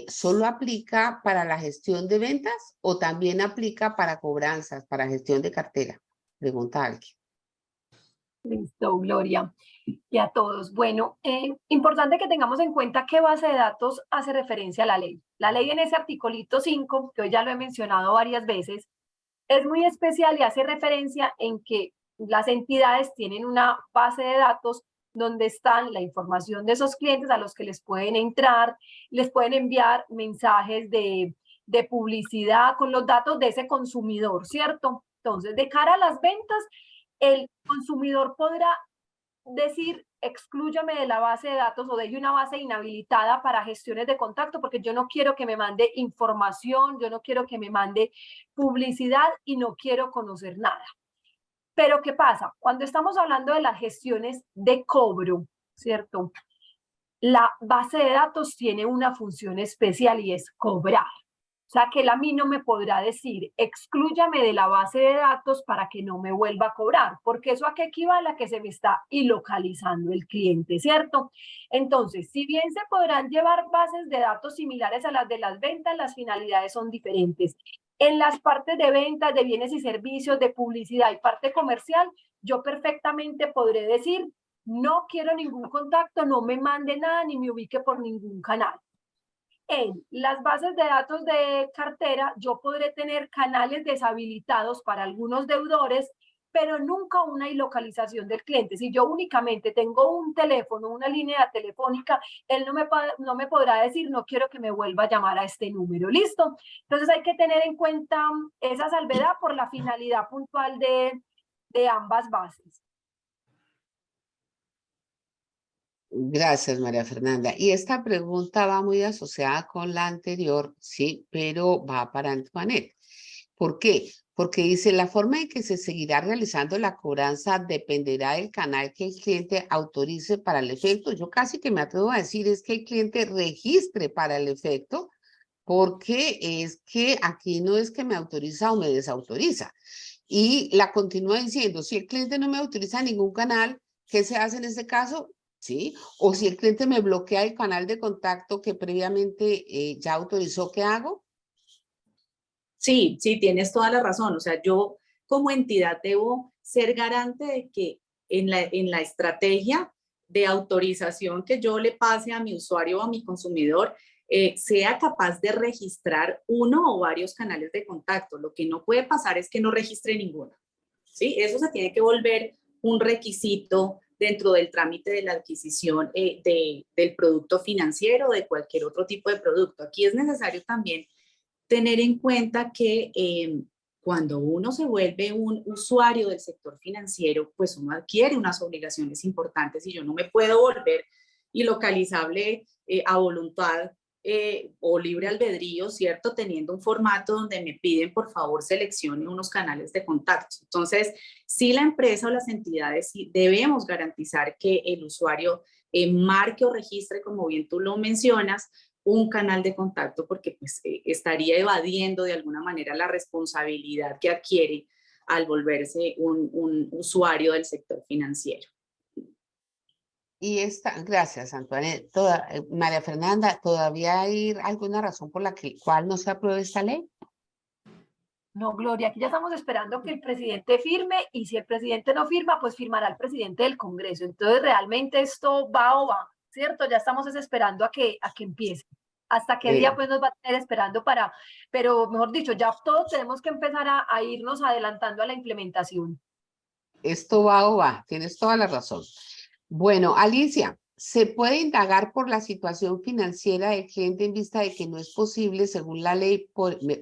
¿solo aplica para la gestión de ventas o también aplica para cobranzas, para gestión de cartera? Pregunta alguien. Listo, Gloria. Y a todos. Bueno, importante que tengamos en cuenta qué base de datos hace referencia a la ley. La ley en ese articulito 5, que hoy ya lo he mencionado varias veces, es muy especial y hace referencia en que las entidades tienen una base de datos donde están la información de esos clientes a los que les pueden entrar, les pueden enviar mensajes de publicidad con los datos de ese consumidor, ¿cierto? Entonces, de cara a las ventas, el consumidor podrá decir, exclúyame de la base de datos o de una base inhabilitada para gestiones de contacto, porque yo no quiero que me mande información, yo no quiero que me mande publicidad y no quiero conocer nada. Pero ¿qué pasa? Cuando estamos hablando de las gestiones de cobro, ¿cierto? La base de datos tiene una función especial y es cobrar. O sea, que él a mí no me podrá decir, exclúyame de la base de datos para que no me vuelva a cobrar, porque eso a qué equivale a que se me está ilocalizando el cliente, ¿cierto? Entonces, si bien se podrán llevar bases de datos similares a las de las ventas, las finalidades son diferentes. En las partes de ventas, de bienes y servicios, de publicidad y parte comercial, yo perfectamente podré decir, no quiero ningún contacto, no me mande nada ni me ubique por ningún canal. En las bases de datos de cartera, yo podré tener canales deshabilitados para algunos deudores, pero nunca una ilocalización del cliente. Si yo únicamente tengo un teléfono, una línea telefónica, él no me podrá decir, no quiero que me vuelva a llamar a este número. ¿Listo? Entonces hay que tener en cuenta esa salvedad por la finalidad puntual de ambas bases. Gracias, María Fernanda. Y esta pregunta va muy asociada con la anterior, sí, pero va para Antoinette. ¿Por qué? Porque dice, la forma en que se seguirá realizando la cobranza dependerá del canal que el cliente autorice para el efecto. Yo casi que me atrevo a decir es que el cliente registre para el efecto, porque es que aquí no es que me autoriza o me desautoriza. Y la continúa diciendo, si el cliente no me autoriza ningún canal, ¿qué se hace en este caso? ¿Sí? O si el cliente me bloquea el canal de contacto que previamente ya autorizó, ¿qué hago? Sí, sí, tienes toda la razón. O sea, yo como entidad debo ser garante de que en la estrategia de autorización que yo le pase a mi usuario o a mi consumidor, sea capaz de registrar uno o varios canales de contacto. Lo que no puede pasar es que no registre ninguno. ¿Sí? Eso se tiene que volver un requisito dentro del trámite de la adquisición del producto financiero o de cualquier otro tipo de producto. Aquí es necesario también tener en cuenta que cuando uno se vuelve un usuario del sector financiero, pues uno adquiere unas obligaciones importantes y yo no me puedo volver ilocalizable a voluntad o libre albedrío, ¿cierto? Teniendo un formato donde me piden, por favor, seleccione unos canales de contacto. Entonces, sí la empresa o las entidades sí debemos garantizar que el usuario marque o registre, como bien tú lo mencionas, un canal de contacto porque pues, estaría evadiendo de alguna manera la responsabilidad que adquiere al volverse un usuario del sector financiero. Y esta, gracias, Antoinette. María Fernanda, ¿todavía hay alguna razón por la cual no se apruebe esta ley? No, Gloria, aquí ya estamos esperando que el presidente firme y si el presidente no firma, pues firmará el presidente del Congreso. Entonces, realmente esto va o va, ¿cierto? Ya estamos esperando a que empiece. ¿Hasta qué día pues nos va a tener esperando pero mejor dicho, ya todos tenemos que empezar a irnos adelantando a la implementación? Esto va o va, tienes toda la razón. Bueno, Alicia, ¿se puede indagar por la situación financiera del cliente en vista de que no es posible, según la ley,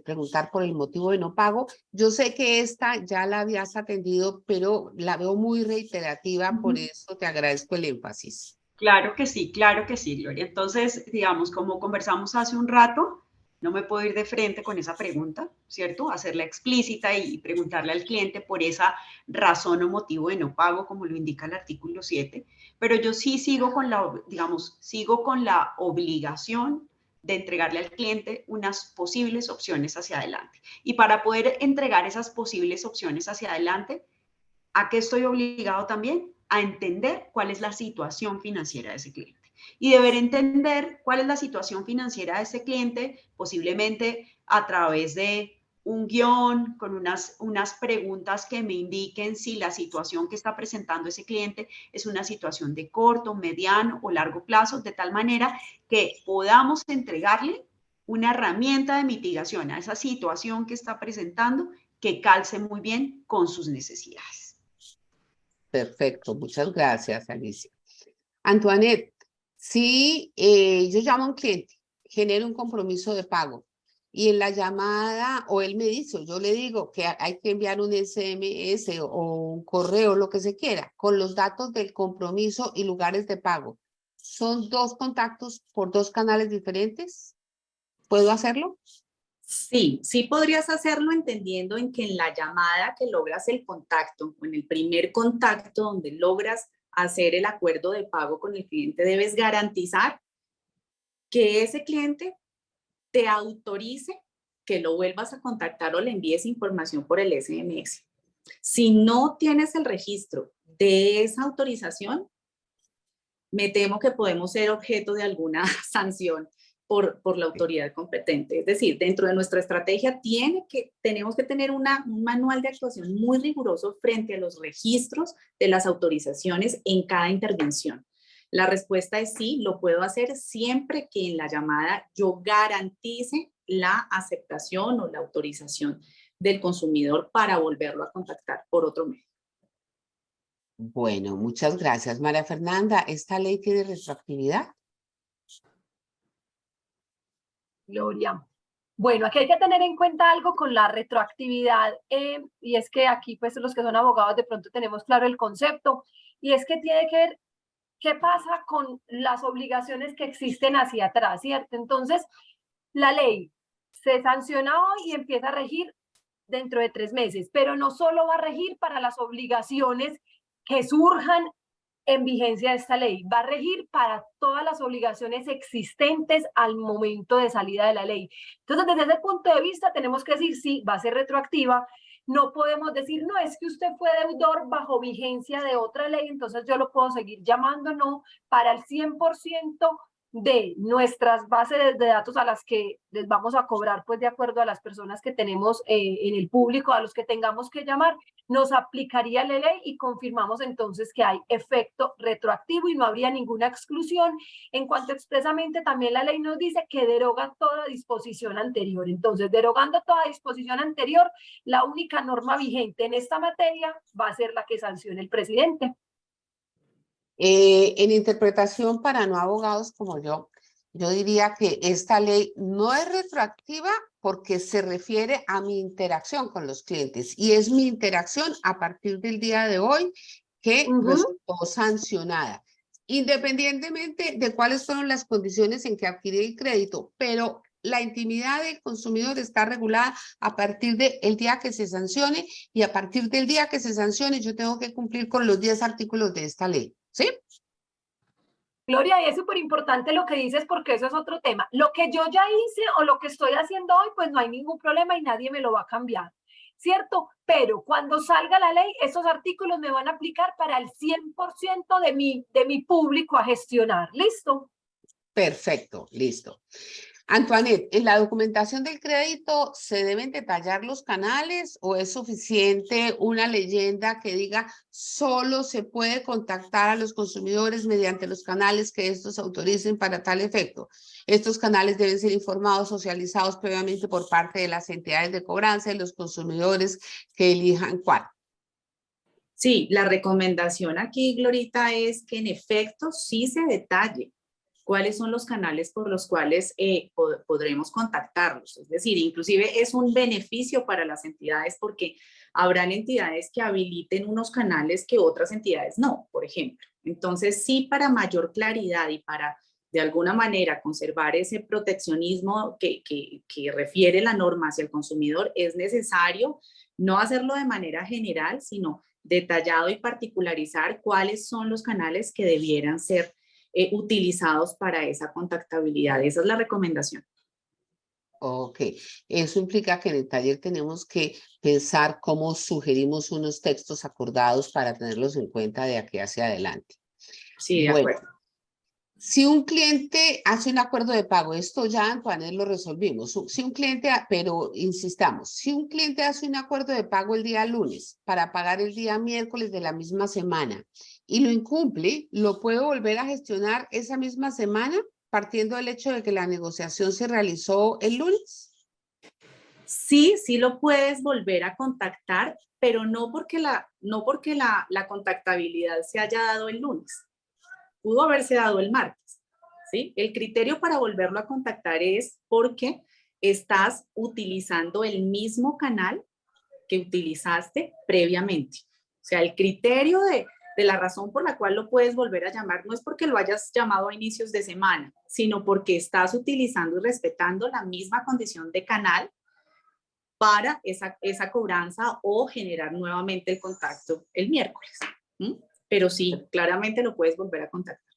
preguntar por el motivo de no pago? Yo sé que esta ya la habías atendido, pero la veo muy reiterativa, por eso te agradezco el énfasis. Claro que sí, Gloria. Entonces, digamos, como conversamos hace un rato, no me puedo ir de frente con esa pregunta, ¿cierto? Hacerla explícita y preguntarle al cliente por esa razón o motivo de no pago, como lo indica el artículo 7, pero yo sí sigo con sigo con la obligación de entregarle al cliente unas posibles opciones hacia adelante. Y para poder entregar esas posibles opciones hacia adelante, ¿a qué estoy obligado también? A entender cuál es la situación financiera de ese cliente. Y deber entender cuál es la situación financiera de ese cliente, posiblemente a través de un guión con unas preguntas que me indiquen si la situación que está presentando ese cliente es una situación de corto, mediano o largo plazo, de tal manera que podamos entregarle una herramienta de mitigación a esa situación que está presentando que calce muy bien con sus necesidades. Perfecto, muchas gracias, Alicia. Antoinette, si yo llamo a un cliente, genero un compromiso de pago y en la llamada, o él me dice, o yo le digo que hay que enviar un SMS o un correo, lo que se quiera, con los datos del compromiso y lugares de pago. ¿Son dos contactos por dos canales diferentes? ¿Puedo hacerlo? Sí, sí podrías hacerlo entendiendo en que en la llamada que logras el contacto, o en el primer contacto donde logras hacer el acuerdo de pago con el cliente, debes garantizar que ese cliente te autorice que lo vuelvas a contactar o le envíes información por el SMS. Si no tienes el registro de esa autorización, me temo que podemos ser objeto de alguna sanción por la autoridad competente. Es decir, dentro de nuestra estrategia tenemos que tener un manual de actuación muy riguroso frente a los registros de las autorizaciones en cada intervención. La respuesta es sí, lo puedo hacer siempre que en la llamada yo garantice la aceptación o la autorización del consumidor para volverlo a contactar por otro medio. Bueno, muchas gracias. María Fernanda, ¿esta ley tiene retroactividad? Gloria. Bueno, aquí hay que tener en cuenta algo con la retroactividad, y es que aquí, pues, los que son abogados de pronto tenemos claro el concepto, y es que tiene que ver qué pasa con las obligaciones que existen hacia atrás, ¿cierto? Entonces, la ley se sanciona hoy y empieza a regir dentro de 3 meses, pero no solo va a regir para las obligaciones que surjan en vigencia de esta ley, va a regir para todas las obligaciones existentes al momento de salida de la ley. Entonces, desde ese punto de vista, tenemos que decir, sí, va a ser retroactiva. No podemos decir, no, es que usted fue deudor bajo vigencia de otra ley, entonces yo lo puedo seguir llamando, no, para el 100% de nuestras bases de datos a las que les vamos a cobrar, pues de acuerdo a las personas que tenemos en el público, a los que tengamos que llamar, nos aplicaría la ley y confirmamos entonces que hay efecto retroactivo y no habría ninguna exclusión. En cuanto expresamente también la ley nos dice que deroga toda disposición anterior. Entonces, derogando toda disposición anterior, la única norma vigente en esta materia va a ser la que sancione el presidente. En interpretación para no abogados como yo diría que esta ley no es retroactiva porque se refiere a mi interacción con los clientes y es mi interacción a partir del día de hoy que resultó sancionada, independientemente de cuáles fueron las condiciones en que adquirí el crédito, pero la intimidad del consumidor está regulada a partir del día que se sancione y a partir del día que se sancione yo tengo que cumplir con los 10 artículos de esta ley. ¿Sí? Gloria, y es súper importante lo que dices porque eso es otro tema. Lo que yo ya hice o lo que estoy haciendo hoy, pues no hay ningún problema y nadie me lo va a cambiar, ¿cierto? Pero cuando salga la ley, esos artículos me van a aplicar para el 100% de mi público a gestionar. ¿Listo? Perfecto, listo. Antoinette, ¿en la documentación del crédito se deben detallar los canales o es suficiente una leyenda que diga solo se puede contactar a los consumidores mediante los canales que estos autoricen para tal efecto? Estos canales deben ser informados, socializados previamente por parte de las entidades de cobranza y los consumidores que elijan cuál. Sí, la recomendación aquí, Glorita, es que en efecto sí se detalle cuáles son los canales por los cuales podremos contactarlos. Es decir, inclusive es un beneficio para las entidades porque habrán entidades que habiliten unos canales que otras entidades no, por ejemplo. Entonces, sí, para mayor claridad y para de alguna manera conservar ese proteccionismo que refiere la norma hacia el consumidor, es necesario no hacerlo de manera general, sino detallado y particularizar cuáles son los canales que debieran ser utilizados para esa contactabilidad. Esa es la recomendación. Ok, eso implica que en el taller tenemos que pensar cómo sugerimos unos textos acordados para tenerlos en cuenta de aquí hacia adelante. Sí, de Bueno, acuerdo. si un cliente hace un acuerdo de pago, esto ya en panel lo resolvimos. Si un cliente, pero insistamos, si un cliente hace un acuerdo de pago el día lunes para pagar el día miércoles de la misma semana y lo incumple, ¿lo puede volver a gestionar esa misma semana partiendo del hecho de que la negociación se realizó el lunes? Sí, sí lo puedes volver a contactar, pero no porque la contactabilidad se haya dado el lunes. Pudo haberse dado el martes, ¿sí? El criterio para volverlo a contactar es porque estás utilizando el mismo canal que utilizaste previamente. O sea, el criterio de la razón por la cual lo puedes volver a llamar no es porque lo hayas llamado a inicios de semana, sino porque estás utilizando y respetando la misma condición de canal para esa cobranza o generar nuevamente el contacto el miércoles. Pero sí, claramente lo puedes volver a contactar.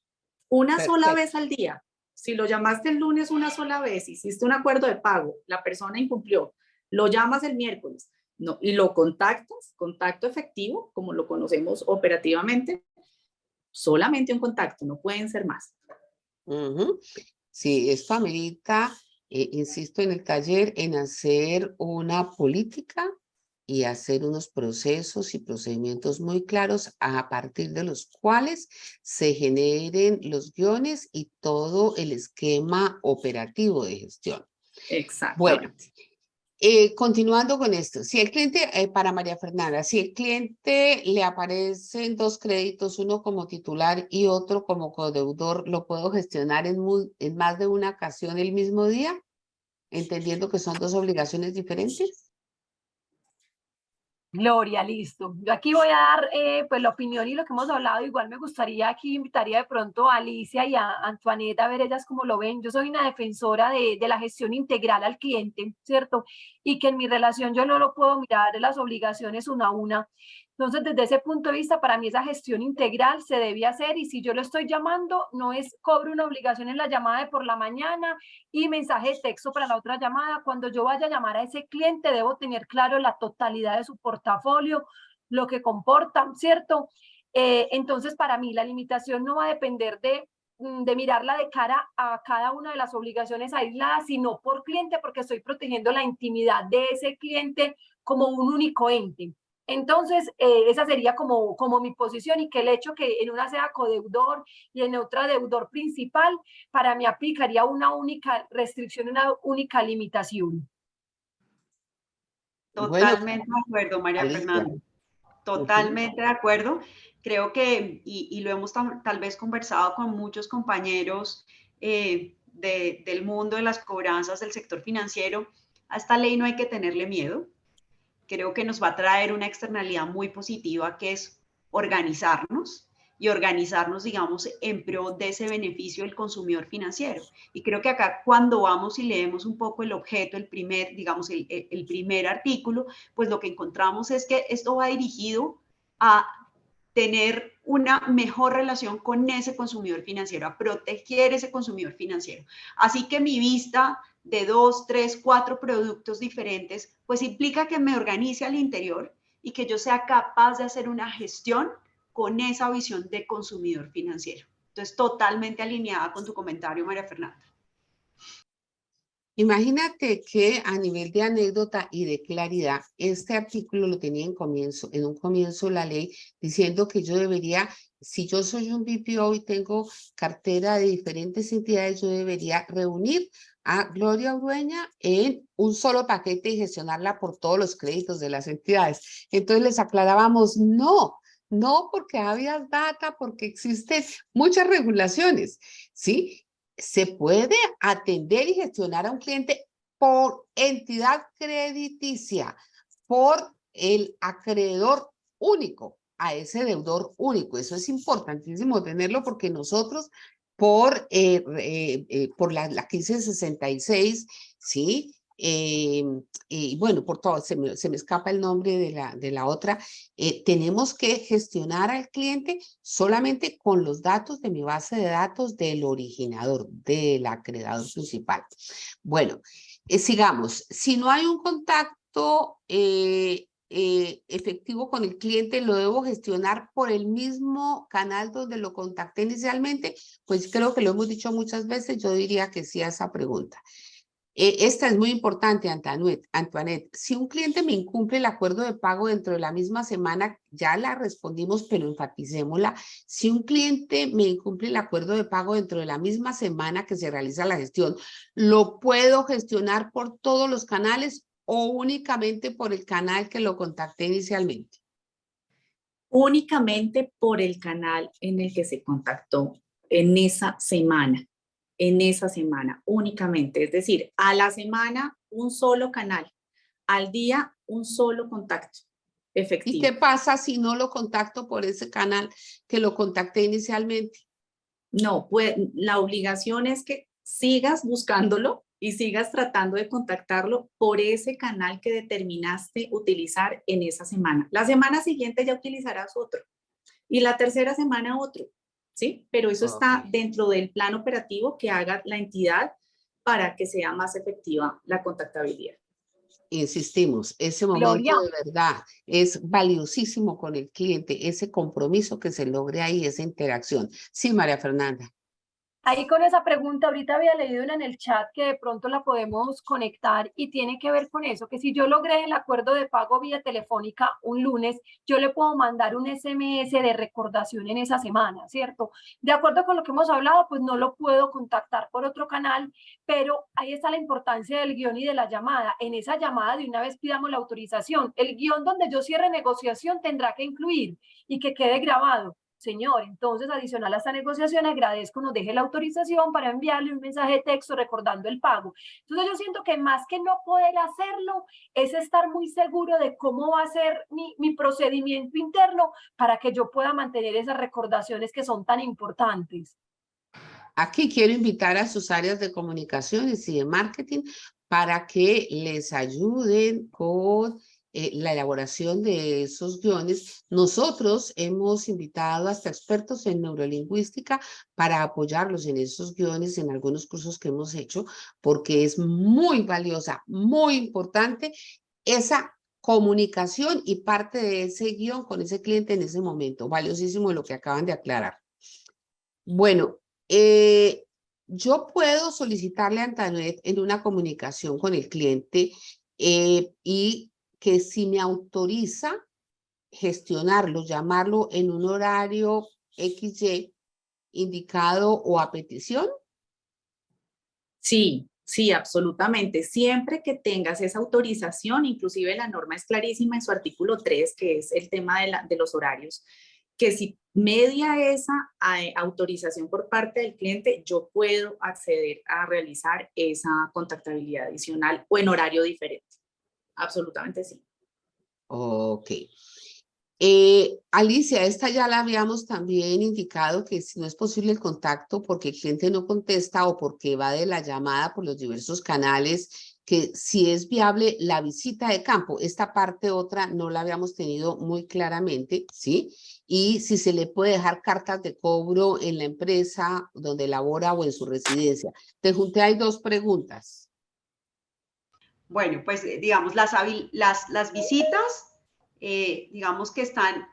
Una sola vez al día. Si lo llamaste el lunes una sola vez, hiciste un acuerdo de pago, la persona incumplió, lo llamas el miércoles, no, y lo contactas, contacto efectivo, como lo conocemos operativamente, solamente un contacto, no pueden ser más. Sí, esto amerita, insisto en el taller, en hacer una política y hacer unos procesos y procedimientos muy claros a partir de los cuales se generen los guiones y todo el esquema operativo de gestión. Exactamente. Bueno, continuando con esto, si el cliente, para María Fernanda, si el cliente le aparecen dos créditos, uno como titular y otro como codeudor, ¿lo puedo gestionar en más de una ocasión el mismo día? Entendiendo que son dos obligaciones diferentes. Gloria, listo. Yo aquí voy a dar pues la opinión y lo que hemos hablado. Igual me gustaría aquí invitaría de pronto a Alicia y a Antoinette a ver ellas cómo lo ven. Yo soy una defensora de la gestión integral al cliente, ¿cierto? Y que en mi relación yo no lo puedo mirar de las obligaciones una a una. Entonces, desde ese punto de vista, para mí esa gestión integral se debe hacer y si yo lo estoy llamando, no es cobro una obligación en la llamada de por la mañana y mensaje de texto para la otra llamada. Cuando yo vaya a llamar a ese cliente, debo tener claro la totalidad de su portafolio, lo que comporta, ¿cierto? Entonces, para mí, la limitación no va a depender de mirarla de cara a cada una de las obligaciones aisladas, sino por cliente, porque estoy protegiendo la intimidad de ese cliente como un único ente. Entonces, esa sería como mi posición y que el hecho que en una sea codeudor y en otra deudor principal, para mí aplicaría una única restricción, una única limitación. Totalmente de acuerdo, María Alicia. Fernanda. Totalmente de acuerdo. Creo que, y lo hemos tal vez conversado con muchos compañeros del mundo de las cobranzas del sector financiero, a esta ley no hay que tenerle miedo. Creo que nos va a traer una externalidad muy positiva que es organizarnos y organizarnos, digamos, en pro de ese beneficio del consumidor financiero. Y creo que acá cuando vamos y leemos un poco el objeto, el primer, digamos, el primer artículo, pues lo que encontramos es que esto va dirigido a tener una mejor relación con ese consumidor financiero, a proteger ese consumidor financiero. Así que mi vista de 2, 3, 4 productos diferentes, pues implica que me organice al interior y que yo sea capaz de hacer una gestión con esa visión de consumidor financiero. Entonces, totalmente alineada con tu comentario, María Fernanda. Imagínate que a nivel de anécdota y de claridad, este artículo lo tenía en un comienzo la ley, diciendo que yo debería, si yo soy un BPO y tengo cartera de diferentes entidades, yo debería reunir a Gloria Urueña en un solo paquete y gestionarla por todos los créditos de las entidades. Entonces les aclarábamos, no porque había data, porque existen muchas regulaciones, ¿sí? Se puede atender y gestionar a un cliente por entidad crediticia, por el acreedor único, a ese deudor único. Eso es importantísimo tenerlo porque nosotros por la 1566, ¿sí? Y bueno, por todo, se me escapa el nombre de la otra, tenemos que gestionar al cliente solamente con los datos de mi base de datos del originador, del acreedor principal. Bueno, sigamos. Si no hay un contacto efectivo con el cliente, lo debo gestionar por el mismo canal donde lo contacté inicialmente. Pues creo que lo hemos dicho muchas veces, yo diría que sí a esa pregunta. Esta es muy importante, Antoinette. Si un cliente me incumple el acuerdo de pago dentro de la misma semana, ya la respondimos, pero enfaticémosla. Si un cliente me incumple el acuerdo de pago dentro de la misma semana que se realiza la gestión, ¿lo puedo gestionar por todos los canales o únicamente por el canal que lo contacté inicialmente? Únicamente por el canal en el que se contactó en esa semana. En esa semana únicamente, es decir, a la semana un solo canal, al día un solo contacto efectivo. ¿Y qué pasa si no lo contacto por ese canal que lo contacté inicialmente? No, pues la obligación es que sigas buscándolo y sigas tratando de contactarlo por ese canal que determinaste utilizar en esa semana. La semana siguiente ya utilizarás otro y la tercera semana otro. ¿Sí? Pero eso está dentro del plan operativo que haga la entidad para que sea más efectiva la contactabilidad. Insistimos, ese Gloria. momento de verdad es valiosísimo con el cliente, ese compromiso que se logre ahí, esa interacción. Sí, María Fernanda. Ahí con esa pregunta, ahorita había leído en el chat que de pronto la podemos conectar y tiene que ver con eso, que si yo logré el acuerdo de pago vía telefónica un lunes, yo le puedo mandar un SMS de recordación en esa semana, ¿cierto? De acuerdo con lo que hemos hablado, pues no lo puedo contactar por otro canal, pero ahí está la importancia del guión y de la llamada. En esa llamada de una vez pidamos la autorización. El guión donde yo cierre negociación tendrá que incluir y que quede grabado. Señor, entonces, adicional a esta negociación, agradezco nos deje la autorización para enviarle un mensaje de texto recordando el pago. Entonces, yo siento que más que no poder hacerlo, es estar muy seguro de cómo va a ser mi procedimiento interno para que yo pueda mantener esas recordaciones que son tan importantes. Aquí quiero invitar a sus áreas de comunicaciones y de marketing para que les ayuden con la elaboración de esos guiones. Nosotros hemos invitado hasta expertos en neurolingüística para apoyarlos en esos guiones, en algunos cursos que hemos hecho, porque es muy valiosa, muy importante esa comunicación y parte de ese guión con ese cliente en ese momento. Valiosísimo lo que acaban de aclarar. Bueno, yo puedo solicitarle a Antoinette en una comunicación con el cliente y que si me autoriza gestionarlo, llamarlo en un horario XY indicado o a petición. Sí, sí, absolutamente. Siempre que tengas esa autorización, inclusive la norma es clarísima en su artículo 3, que es el tema de los horarios, que si media esa autorización por parte del cliente, yo puedo acceder a realizar esa contactabilidad adicional o en horario diferente. Absolutamente sí. Ok. Alicia, esta ya la habíamos también indicado que si no es posible el contacto porque el cliente no contesta o porque va de la llamada por los diversos canales, que si es viable la visita de campo. Esta parte otra no la habíamos tenido muy claramente, ¿sí? Y si se le puede dejar cartas de cobro en la empresa donde labora o en su residencia. Te junté, hay dos preguntas. Bueno, pues digamos, las visitas, digamos que están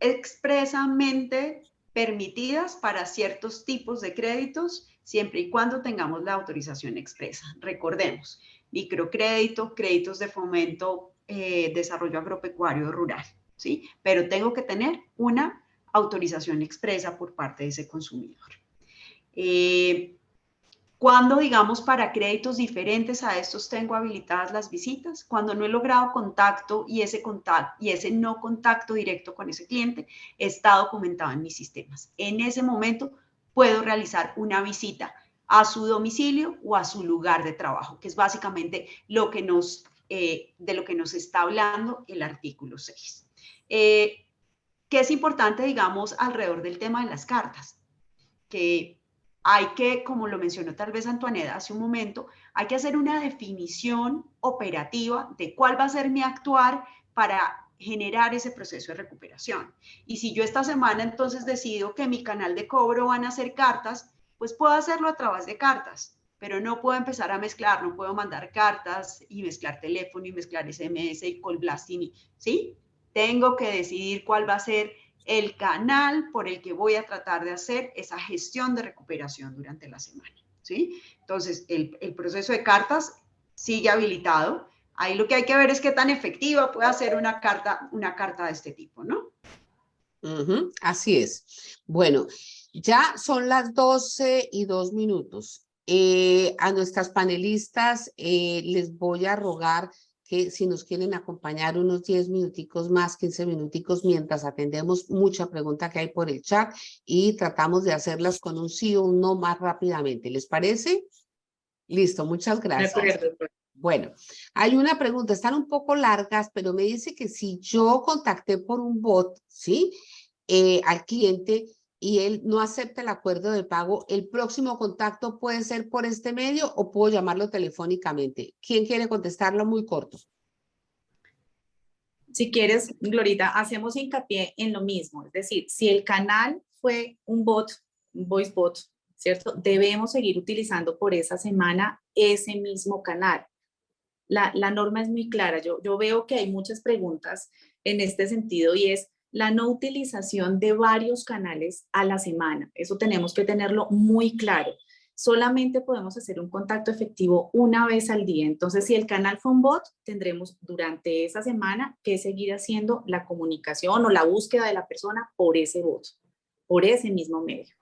expresamente permitidas para ciertos tipos de créditos, siempre y cuando tengamos la autorización expresa. Recordemos, microcrédito, créditos de fomento, desarrollo agropecuario rural, ¿sí? Pero tengo que tener una autorización expresa por parte de ese consumidor. Cuando, digamos, para créditos diferentes a estos tengo habilitadas las visitas, cuando no he logrado contacto y ese no contacto directo con ese cliente está documentado en mis sistemas. En ese momento puedo realizar una visita a su domicilio o a su lugar de trabajo, que es básicamente lo que de lo que nos está hablando el artículo 6. ¿Qué es importante, digamos, alrededor del tema de las cartas? Que hay que, como lo mencionó tal vez Antoinette hace un momento, hay que hacer una definición operativa de cuál va a ser mi actuar para generar ese proceso de recuperación. Y si yo esta semana entonces decido que mi canal de cobro van a ser cartas, pues puedo hacerlo a través de cartas, pero no puedo empezar a mezclar, no puedo mandar cartas y mezclar teléfono y mezclar SMS y call blasting, ¿sí? Tengo que decidir cuál va a ser el canal por el que voy a tratar de hacer esa gestión de recuperación durante la semana, ¿sí? Entonces, el proceso de cartas sigue habilitado. Ahí lo que hay que ver es qué tan efectiva puede ser una carta de este tipo, ¿no? Así es. Bueno, ya son las 12:02. A nuestras panelistas les voy a rogar que si nos quieren acompañar unos 10 minuticos más, 15 minuticos, mientras atendemos mucha pregunta que hay por el chat y tratamos de hacerlas con un sí o un no más rápidamente. ¿Les parece? Listo, muchas De gracias. acuerdo. Bueno, hay una pregunta, están un poco largas, pero me dice que si yo contacté por un bot, ¿sí? Al cliente y él no acepta el acuerdo de pago, ¿el próximo contacto puede ser por este medio o puedo llamarlo telefónicamente? ¿Quién quiere contestarlo muy corto? Si quieres, Glorita, hacemos hincapié en lo mismo. Es decir, si el canal fue un bot, un voice bot, ¿cierto? Debemos seguir utilizando por esa semana ese mismo canal. La norma es muy clara. Yo veo que hay muchas preguntas en este sentido y es la no utilización de varios canales a la semana. Eso tenemos que tenerlo muy claro. Solamente podemos hacer un contacto efectivo una vez al día. Entonces, si el canal fue un bot, tendremos durante esa semana que seguir haciendo la comunicación o la búsqueda de la persona por ese bot, por ese mismo medio.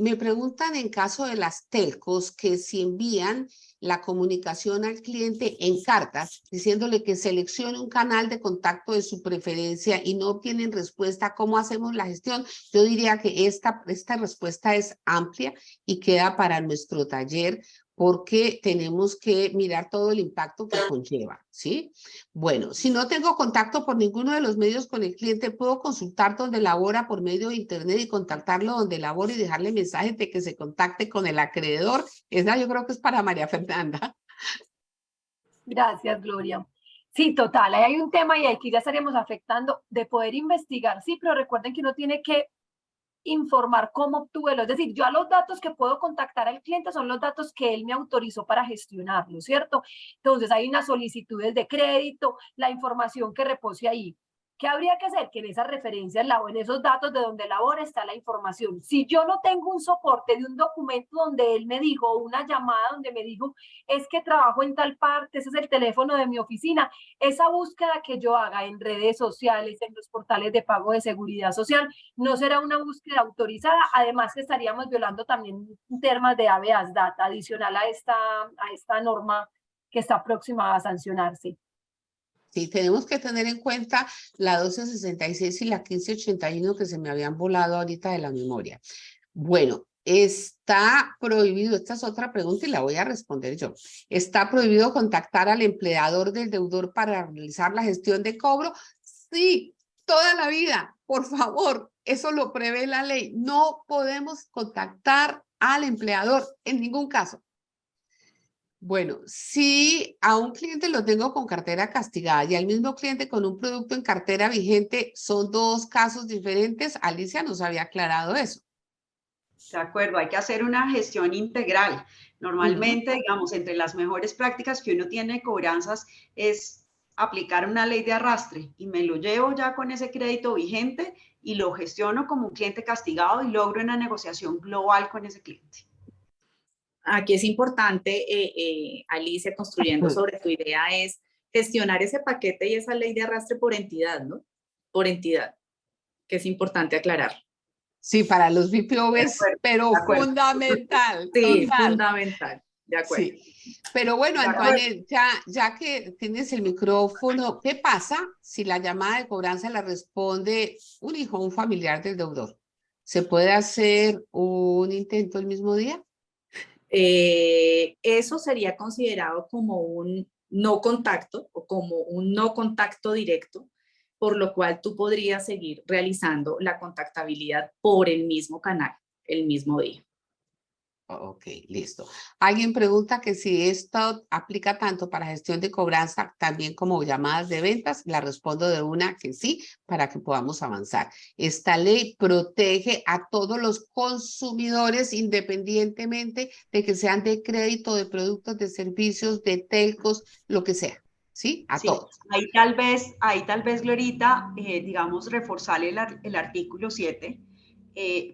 Me preguntan en caso de las telcos que si envían la comunicación al cliente en cartas, diciéndole que seleccione un canal de contacto de su preferencia y no obtienen respuesta, ¿cómo hacemos la gestión? Yo diría que esta respuesta es amplia y queda para nuestro taller porque tenemos que mirar todo el impacto que conlleva, ¿sí? Bueno, si no tengo contacto por ninguno de los medios con el cliente, puedo consultar donde labora por medio de internet y contactarlo donde labora y dejarle mensajes de que se contacte con el acreedor. Esa yo creo que es para María Fernanda. Gracias, Gloria. Sí, total, ahí hay un tema y aquí ya estaremos afectando de poder investigar, sí, pero recuerden que uno tiene que informar cómo obtuve, es decir, yo a los datos que puedo contactar al cliente son los datos que él me autorizó para gestionarlo, ¿cierto? Entonces hay unas solicitudes de crédito, la información que repose ahí. ¿Qué habría que hacer? Que en esas referencias, en esos datos de donde labora está la información. Si yo no tengo un soporte de un documento donde él me dijo, o una llamada donde me dijo, es que trabajo en tal parte, ese es el teléfono de mi oficina, esa búsqueda que yo haga en redes sociales, en los portales de pago de seguridad social, no será una búsqueda autorizada, además que estaríamos violando también temas de habeas data adicional a esta norma que está próxima a sancionarse. Sí, tenemos que tener en cuenta la 1266 y la 1581 que se me habían volado ahorita de la memoria. Bueno, está prohibido, esta es otra pregunta y la voy a responder yo. ¿Está prohibido contactar al empleador del deudor para realizar la gestión de cobro? Sí, toda la vida, por favor, eso lo prevé la ley. No podemos contactar al empleador en ningún caso. Bueno, si a un cliente lo tengo con cartera castigada y al mismo cliente con un producto en cartera vigente, son dos casos diferentes. Alicia nos había aclarado eso. De acuerdo, hay que hacer una gestión integral. Normalmente, digamos, entre las mejores prácticas que uno tiene de cobranzas es aplicar una ley de arrastre y me lo llevo ya con ese crédito vigente y lo gestiono como un cliente castigado y logro una negociación global con ese cliente. Aquí es importante, Alicia, construyendo sobre tu idea, es gestionar ese paquete y esa ley de arrastre por entidad, ¿no? Por entidad, que es importante aclarar. Sí, para los BPOs, pero fundamental. Sí, total. fundamental, de acuerdo. Sí, pero bueno, Antoinette, ya que tienes el micrófono, ¿qué pasa si la llamada de cobranza la responde un hijo o un familiar del deudor? ¿Se puede hacer un intento el mismo día? Eso sería considerado como un no contacto o como un no contacto directo. por lo cual tú podrías seguir realizando la contactabilidad por el mismo canal, el mismo día. Ok, listo. Alguien pregunta que si esto aplica tanto para gestión de cobranza también como llamadas de ventas. La respondo de una que sí, para que podamos avanzar. Esta ley protege a todos los consumidores independientemente de que sean de crédito, de productos, de servicios, de telcos, lo que sea. ¿Sí? A Sí, todos. ahí tal vez, Glorita, digamos, reforzar el artículo 7,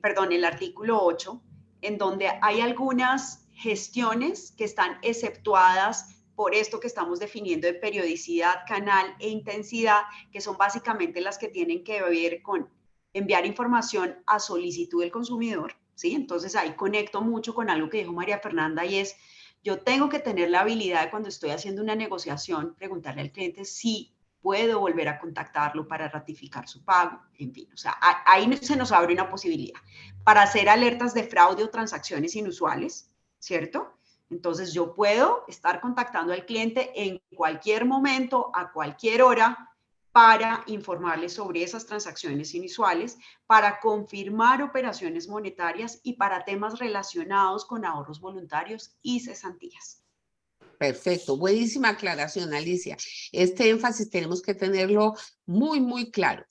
perdón, el artículo 8, en donde hay algunas gestiones que están exceptuadas por esto que estamos definiendo de periodicidad, canal e intensidad, que son básicamente las que tienen que ver con enviar información a solicitud del consumidor, ¿sí? Entonces ahí conecto mucho con algo que dijo María Fernanda y es, yo tengo que tener la habilidad de cuando estoy haciendo una negociación, preguntarle al cliente si puedo volver a contactarlo para ratificar su pago, en fin, o sea, ahí se nos abre una posibilidad para hacer alertas de fraude o transacciones inusuales, ¿cierto? Entonces yo puedo estar contactando al cliente en cualquier momento, a cualquier hora, para informarles sobre esas transacciones inusuales, para confirmar operaciones monetarias y para temas relacionados con ahorros voluntarios y cesantías. Perfecto, buenísima aclaración, Alicia. Este énfasis tenemos que tenerlo muy, muy claro.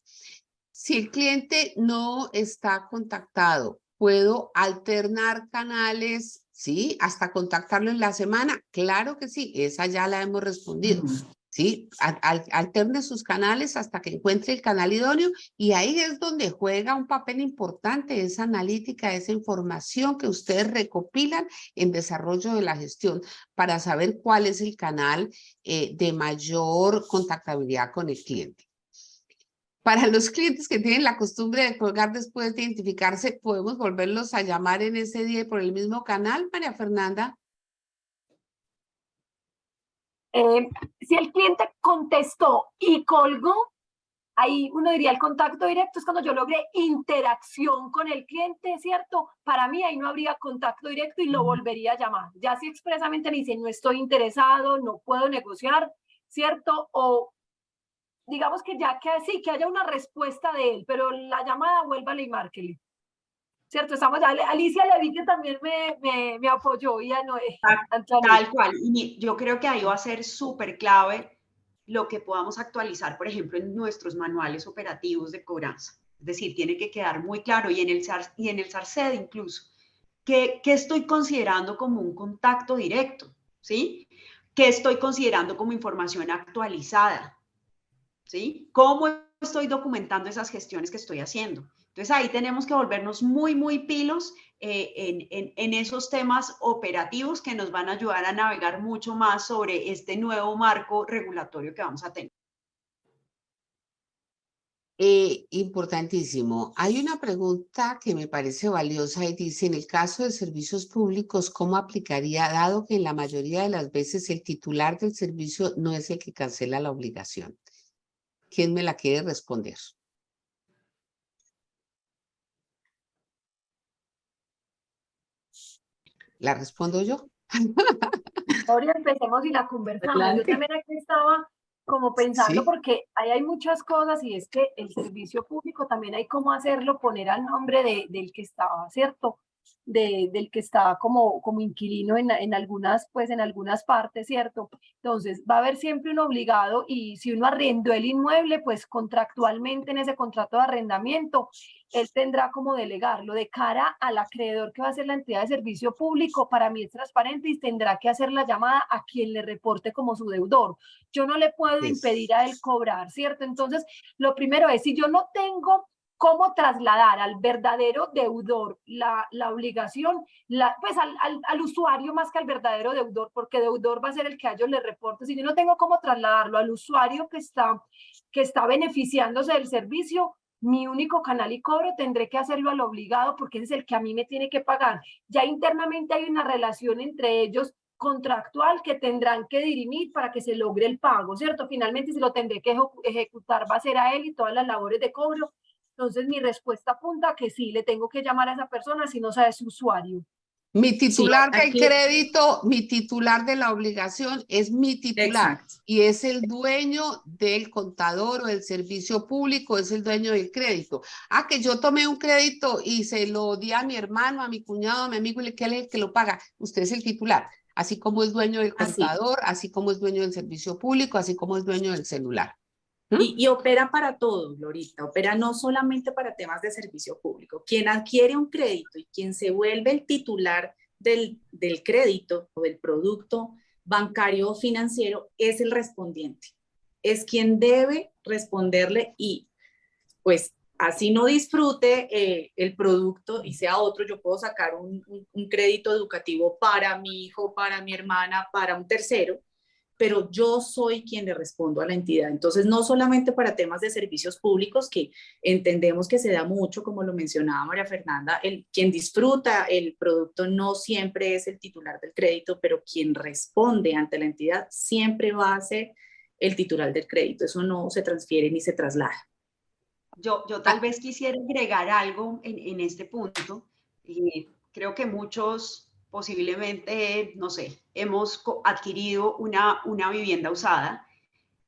Si el cliente no está contactado, ¿puedo alternar canales? Sí, hasta contactarlo en la semana. Claro que sí, esa ya la hemos respondido. Sí, alterne sus canales hasta que encuentre el canal idóneo y ahí es donde juega un papel importante esa analítica, esa información que ustedes recopilan en desarrollo de la gestión para saber cuál es el canal de mayor contactabilidad con el cliente. Para los clientes que tienen la costumbre de colgar después de identificarse, ¿podemos volverlos a llamar en ese día y por el mismo canal, María Fernanda? Si el cliente contestó y colgó, ahí uno diría el contacto directo es cuando yo logré interacción con el cliente, ¿cierto? Para mí ahí no habría contacto directo y lo volvería a llamar. Ya si expresamente me dice no estoy interesado, no puedo negociar, ¿cierto? O digamos que ya que sí, que haya una respuesta de él, pero la llamada vuélvale y márquele. ¿Cierto? Estamos, Alicia le vi que también me apoyó y a Noé. Tal cual. Y yo creo que ahí va a ser súper clave lo que podamos actualizar, por ejemplo, en nuestros manuales operativos de cobranza. Es decir, tiene que quedar muy claro y en el SARCED incluso, ¿qué estoy considerando como un contacto directo? ¿Sí? ¿Qué estoy considerando como información actualizada? ¿Sí? ¿Cómo estoy documentando esas gestiones que estoy haciendo? Entonces ahí tenemos que volvernos muy, muy pilos en esos temas operativos que nos van a ayudar a navegar mucho más sobre este nuevo marco regulatorio que vamos a tener. Importantísimo. Hay una pregunta que me parece valiosa y dice, en el caso de servicios públicos, ¿cómo aplicaría, dado que en la mayoría de las veces el titular del servicio no es el que cancela la obligación? ¿Quién me la quiere responder? ¿La respondo yo? Ahora empecemos y la conversamos. Adelante. Yo también aquí estaba como pensando, Sí. porque ahí hay muchas cosas y es que el servicio público también hay cómo hacerlo, poner al nombre del que estaba, ¿cierto? Del que estaba como inquilino en algunas, pues en algunas partes, ¿cierto? Entonces va a haber siempre un obligado y si uno arrendó el inmueble, pues contractualmente en ese contrato de arrendamiento, él tendrá como delegarlo de cara al acreedor que va a ser la entidad de servicio público. Para mí es transparente y tendrá que hacer la llamada a quien le reporte como su deudor. Yo no le puedo impedir a él cobrar, ¿cierto? Entonces, lo primero es, si yo no tengo cómo trasladar al verdadero deudor la obligación, pues al usuario más que al verdadero deudor, porque deudor va a ser el que a ellos le reporte. Si yo no tengo cómo trasladarlo al usuario que está beneficiándose del servicio, mi único canal y cobro tendré que hacerlo al obligado porque ese es el que a mí me tiene que pagar. Ya internamente hay una relación entre ellos contractual que tendrán que dirimir para que se logre el pago, ¿cierto? Finalmente si lo tendré que ejecutar va a ser a él y todas las labores de cobro. Entonces mi respuesta apunta a que sí, le tengo que llamar a esa persona si no sabe su usuario. Mi titular del aquí- crédito, mi titular de la obligación es mi titular Exacto. y es el dueño del contador o del servicio público, es el dueño del crédito. Ah, que yo tomé un crédito y se lo di a mi hermano, a mi cuñado, a mi amigo y que él es el que lo paga. Usted es el titular, así como es dueño del Así. contador, así como es dueño del servicio público, así como es dueño del celular. ¿Mm? Y opera para todo, Glorita, opera no solamente para temas de servicio público. Quien adquiere un crédito y quien se vuelve el titular del crédito o del producto bancario o financiero es el respondiente. Es quien debe responderle y pues así no disfrute el producto y sea otro, yo puedo sacar un crédito educativo para mi hijo, para mi hermana, para un tercero, pero yo soy quien le respondo a la entidad. Entonces, no solamente para temas de servicios públicos, que entendemos que se da mucho, como lo mencionaba María Fernanda, quien disfruta el producto no siempre es el titular del crédito, pero quien responde ante la entidad siempre va a ser el titular del crédito. Eso no se transfiere ni se traslada. Yo tal vez quisiera agregar algo en este punto. Creo que muchos posiblemente, no sé, hemos adquirido una vivienda usada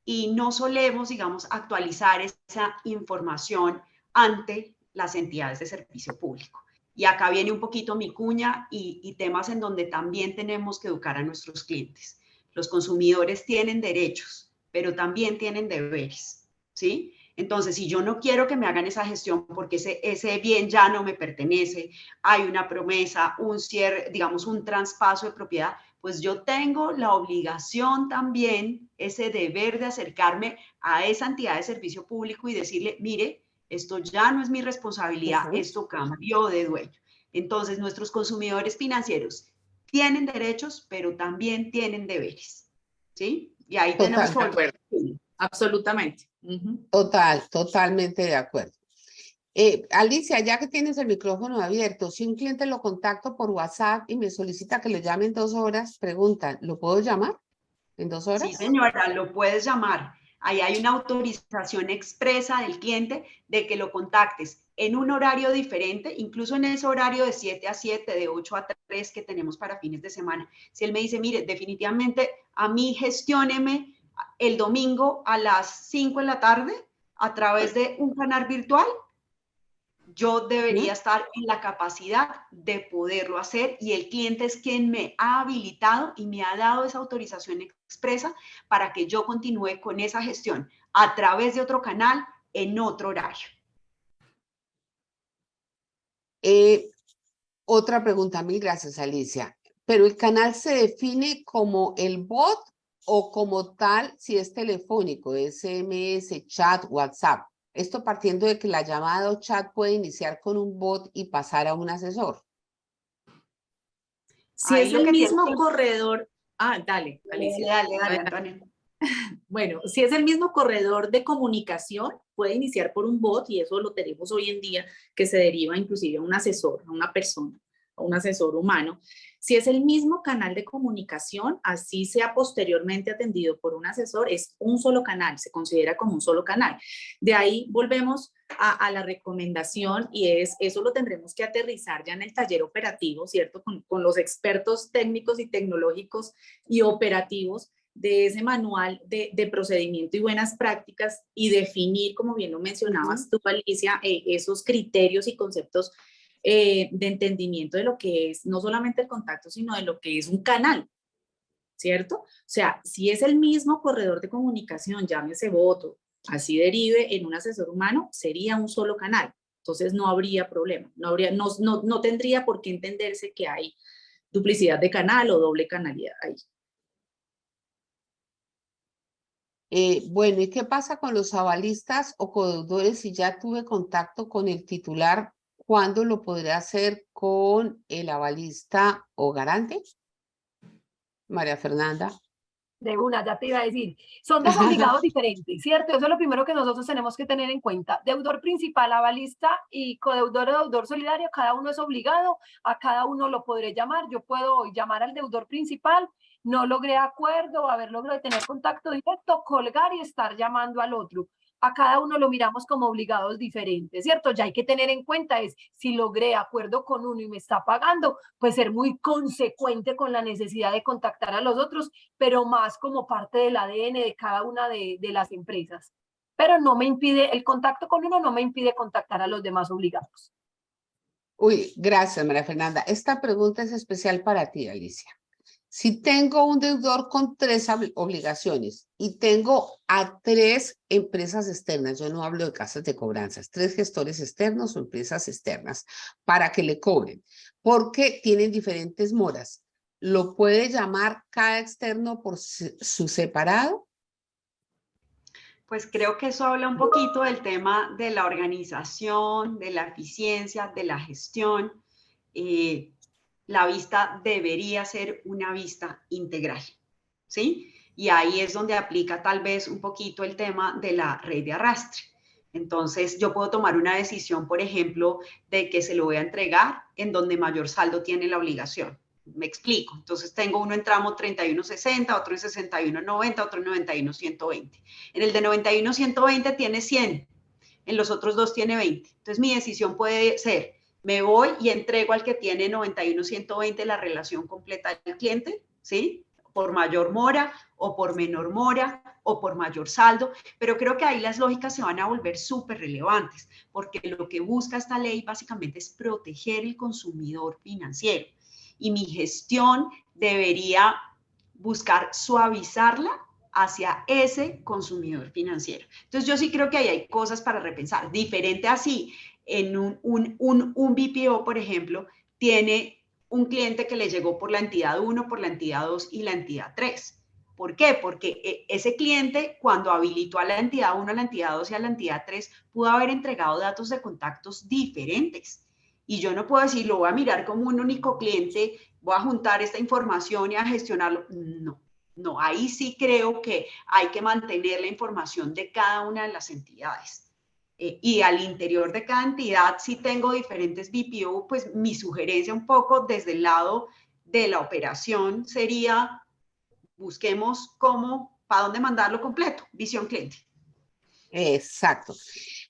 y no solemos, digamos, actualizar esa información ante las entidades de servicio público. Y acá viene un poquito mi cuña y temas en donde también tenemos que educar a nuestros clientes. Los consumidores tienen derechos, pero también tienen deberes, ¿sí? Entonces, si yo no quiero que me hagan esa gestión porque ese bien ya no me pertenece, hay una promesa, un cierre, digamos, un traspaso de propiedad, pues yo tengo la obligación también, ese deber de acercarme a esa entidad de servicio público y decirle, mire, esto ya no es mi responsabilidad, esto cambió de dueño. Entonces, nuestros consumidores financieros tienen derechos, pero también tienen deberes, ¿sí? Y ahí tenemos Total, De acuerdo. Absolutamente. totalmente de acuerdo. Alicia, ya que tienes el micrófono abierto, si un cliente lo contacto por WhatsApp y me solicita que le llame en 2 horas, pregunta, ¿lo puedo llamar en 2 horas? Sí, señora, lo puedes llamar. Ahí hay una autorización expresa del cliente de que lo contactes en un horario diferente, incluso en ese horario de 7 a 7, de 8 a 3 que tenemos para fines de semana. Si él me dice, mire, definitivamente a mí gestióneme el domingo a las 5 de la tarde a través de un canal virtual, yo debería estar en la capacidad de poderlo hacer y el cliente es quien me ha habilitado y me ha dado esa autorización expresa para que yo continúe con esa gestión a través de otro canal en otro horario. Otra pregunta, mil gracias, Alicia. ¿Pero el canal se define como el bot o como tal si es telefónico, SMS, chat, WhatsApp? Esto partiendo de que la llamada o chat puede iniciar con un bot y pasar a un asesor. Si Ahí es lo el que mismo tiene que... corredor, dale, Alicia. Dale, Antonio. Bueno, si es el mismo corredor de comunicación, puede iniciar por un bot y eso lo tenemos hoy en día, que se deriva inclusive a un asesor, a una persona, a un asesor humano. Si es el mismo canal de comunicación, así sea posteriormente atendido por un asesor, es un solo canal, se considera como un solo canal. De ahí volvemos a la recomendación y eso lo tendremos que aterrizar ya en el taller operativo, ¿cierto? Con los expertos técnicos y tecnológicos y operativos de ese manual de procedimiento y buenas prácticas y definir, como bien lo mencionabas tú, Alicia, esos criterios y conceptos de entendimiento de lo que es no solamente el contacto, sino de lo que es un canal, ¿cierto? O sea, si es el mismo corredor de comunicación, llámese voto, así derive en un asesor humano, sería un solo canal. Entonces no habría problema, no tendría por qué entenderse que hay duplicidad de canal o doble canalidad ahí. Bueno, ¿y qué pasa con los avalistas o codeudores si ya tuve contacto con el titular? ¿Cuándo lo podré hacer con el avalista o garante? María Fernanda. De una, ya te iba a decir, son dos obligados diferentes, ¿cierto? Eso es lo primero que nosotros tenemos que tener en cuenta. Deudor principal, avalista y codeudor o deudor solidario, cada uno es obligado, a cada uno lo podré llamar. Yo puedo llamar al deudor principal, no logré acuerdo, haber logrado tener contacto directo, colgar y estar llamando al otro. a cada uno lo miramos como obligados diferentes, ¿cierto? Ya hay que tener en cuenta es, si logré acuerdo con uno y me está pagando, pues ser muy consecuente con la necesidad de contactar a los otros, pero más como parte del ADN de cada una de las empresas. Pero no me impide, el contacto con uno no me impide contactar a los demás obligados. Uy, gracias, María Fernanda. Esta pregunta es especial para ti, Alicia. Si tengo un deudor con 3 obligaciones y tengo a 3 empresas externas, yo no hablo de casas de cobranzas, 3 gestores externos o empresas externas para que le cobren, porque tienen diferentes moras, ¿lo puede llamar cada externo por su separado? Pues creo que eso habla un poquito del tema de la organización, de la eficiencia, de la gestión. La vista debería ser una vista integral, ¿sí? Y ahí es donde aplica tal vez un poquito el tema de la red de arrastre. Entonces, yo puedo tomar una decisión, por ejemplo, de que se lo voy a entregar en donde mayor saldo tiene la obligación. Me explico. Entonces, tengo uno en tramo 31.60, otro en 61.90, otro en 91.120. En el de 91.120 tiene 100, en los otros dos tiene 20. Entonces, mi decisión puede ser, me voy y entrego al que tiene 91.120 la relación completa del cliente, ¿sí? Por mayor mora o por menor mora o por mayor saldo, pero creo que ahí las lógicas se van a volver súper relevantes, porque lo que busca esta ley básicamente es proteger el consumidor financiero y mi gestión debería buscar suavizarla hacia ese consumidor financiero. Entonces yo sí creo que ahí hay cosas para repensar, diferente así, en un BPO, por ejemplo, tiene un cliente que le llegó por la entidad 1, por la entidad 2 y la entidad 3. ¿Por qué? Porque ese cliente, cuando habilitó a la entidad 1, a la entidad 2 y a la entidad 3, pudo haber entregado datos de contactos diferentes. Y yo no puedo decir, lo voy a mirar como un único cliente, voy a juntar esta información y a gestionarlo. No, no, ahí sí creo que hay que mantener la información de cada una de las entidades. Y al interior de cada entidad, si tengo diferentes BPO, pues mi sugerencia un poco desde el lado de la operación sería, busquemos cómo, para dónde mandarlo completo, visión cliente. Exacto.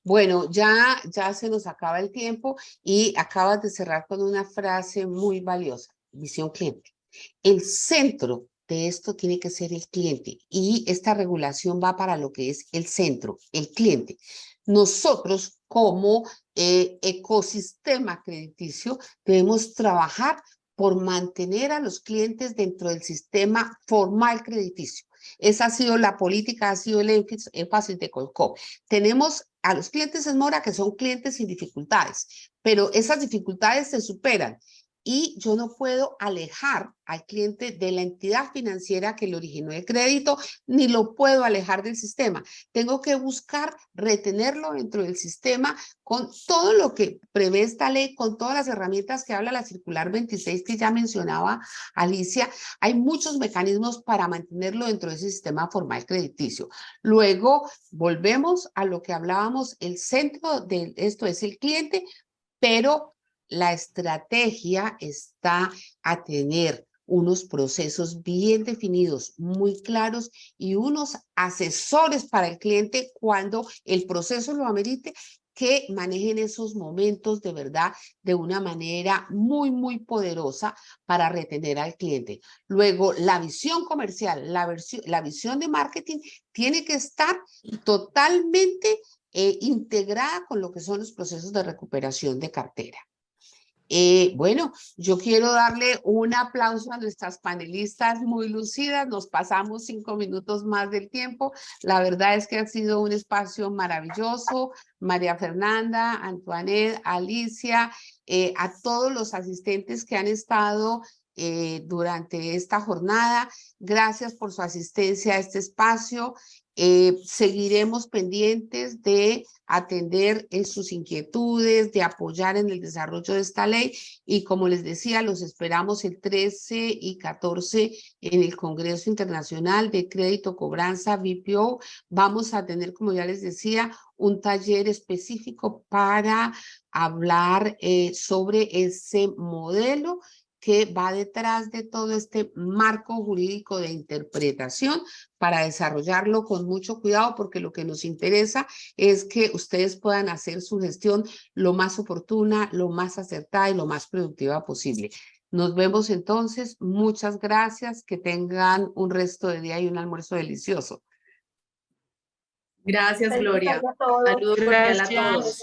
Bueno, ya se nos acaba el tiempo y acabas de cerrar con una frase muy valiosa, visión cliente. El centro de esto tiene que ser el cliente y esta regulación va para lo que es el centro, el cliente. Nosotros como ecosistema crediticio debemos trabajar por mantener a los clientes dentro del sistema formal crediticio. Esa ha sido la política, ha sido el énfasis de Colcop. Tenemos a los clientes en mora que son clientes sin dificultades, pero esas dificultades se superan. Y yo no puedo alejar al cliente de la entidad financiera que le originó el crédito, ni lo puedo alejar del sistema. Tengo que buscar retenerlo dentro del sistema con todo lo que prevé esta ley, con todas las herramientas que habla la circular 26 que ya mencionaba Alicia. Hay muchos mecanismos para mantenerlo dentro de ese sistema formal crediticio. Luego, volvemos a lo que hablábamos, el centro de esto es el cliente, pero la estrategia está a tener unos procesos bien definidos, muy claros y unos asesores para el cliente cuando el proceso lo amerite, que manejen esos momentos de verdad de una manera muy, muy poderosa para retener al cliente. Luego, la visión comercial, la visión de marketing tiene que estar totalmente integrada con lo que son los procesos de recuperación de cartera. Bueno, yo quiero darle un aplauso a nuestras panelistas muy lucidas. Nos pasamos 5 minutos más del tiempo. La verdad es que ha sido un espacio maravilloso. María Fernanda, Antoinette, Alicia, a todos los asistentes que han estado durante esta jornada. Gracias por su asistencia a este espacio. Seguiremos pendientes de atender sus inquietudes, de apoyar en el desarrollo de esta ley y como les decía, los esperamos el 13 y 14 en el Congreso Internacional de Crédito Cobranza BPO. Vamos a tener, como ya les decía, un taller específico para hablar sobre ese modelo que va detrás de todo este marco jurídico de interpretación para desarrollarlo con mucho cuidado, porque lo que nos interesa es que ustedes puedan hacer su gestión lo más oportuna, lo más acertada y lo más productiva posible. Nos vemos entonces. Muchas gracias. Que tengan un resto de día y un almuerzo delicioso. Gracias, Feliz Gloria. tarde a todos. Saludos cordial a Gracias. todos.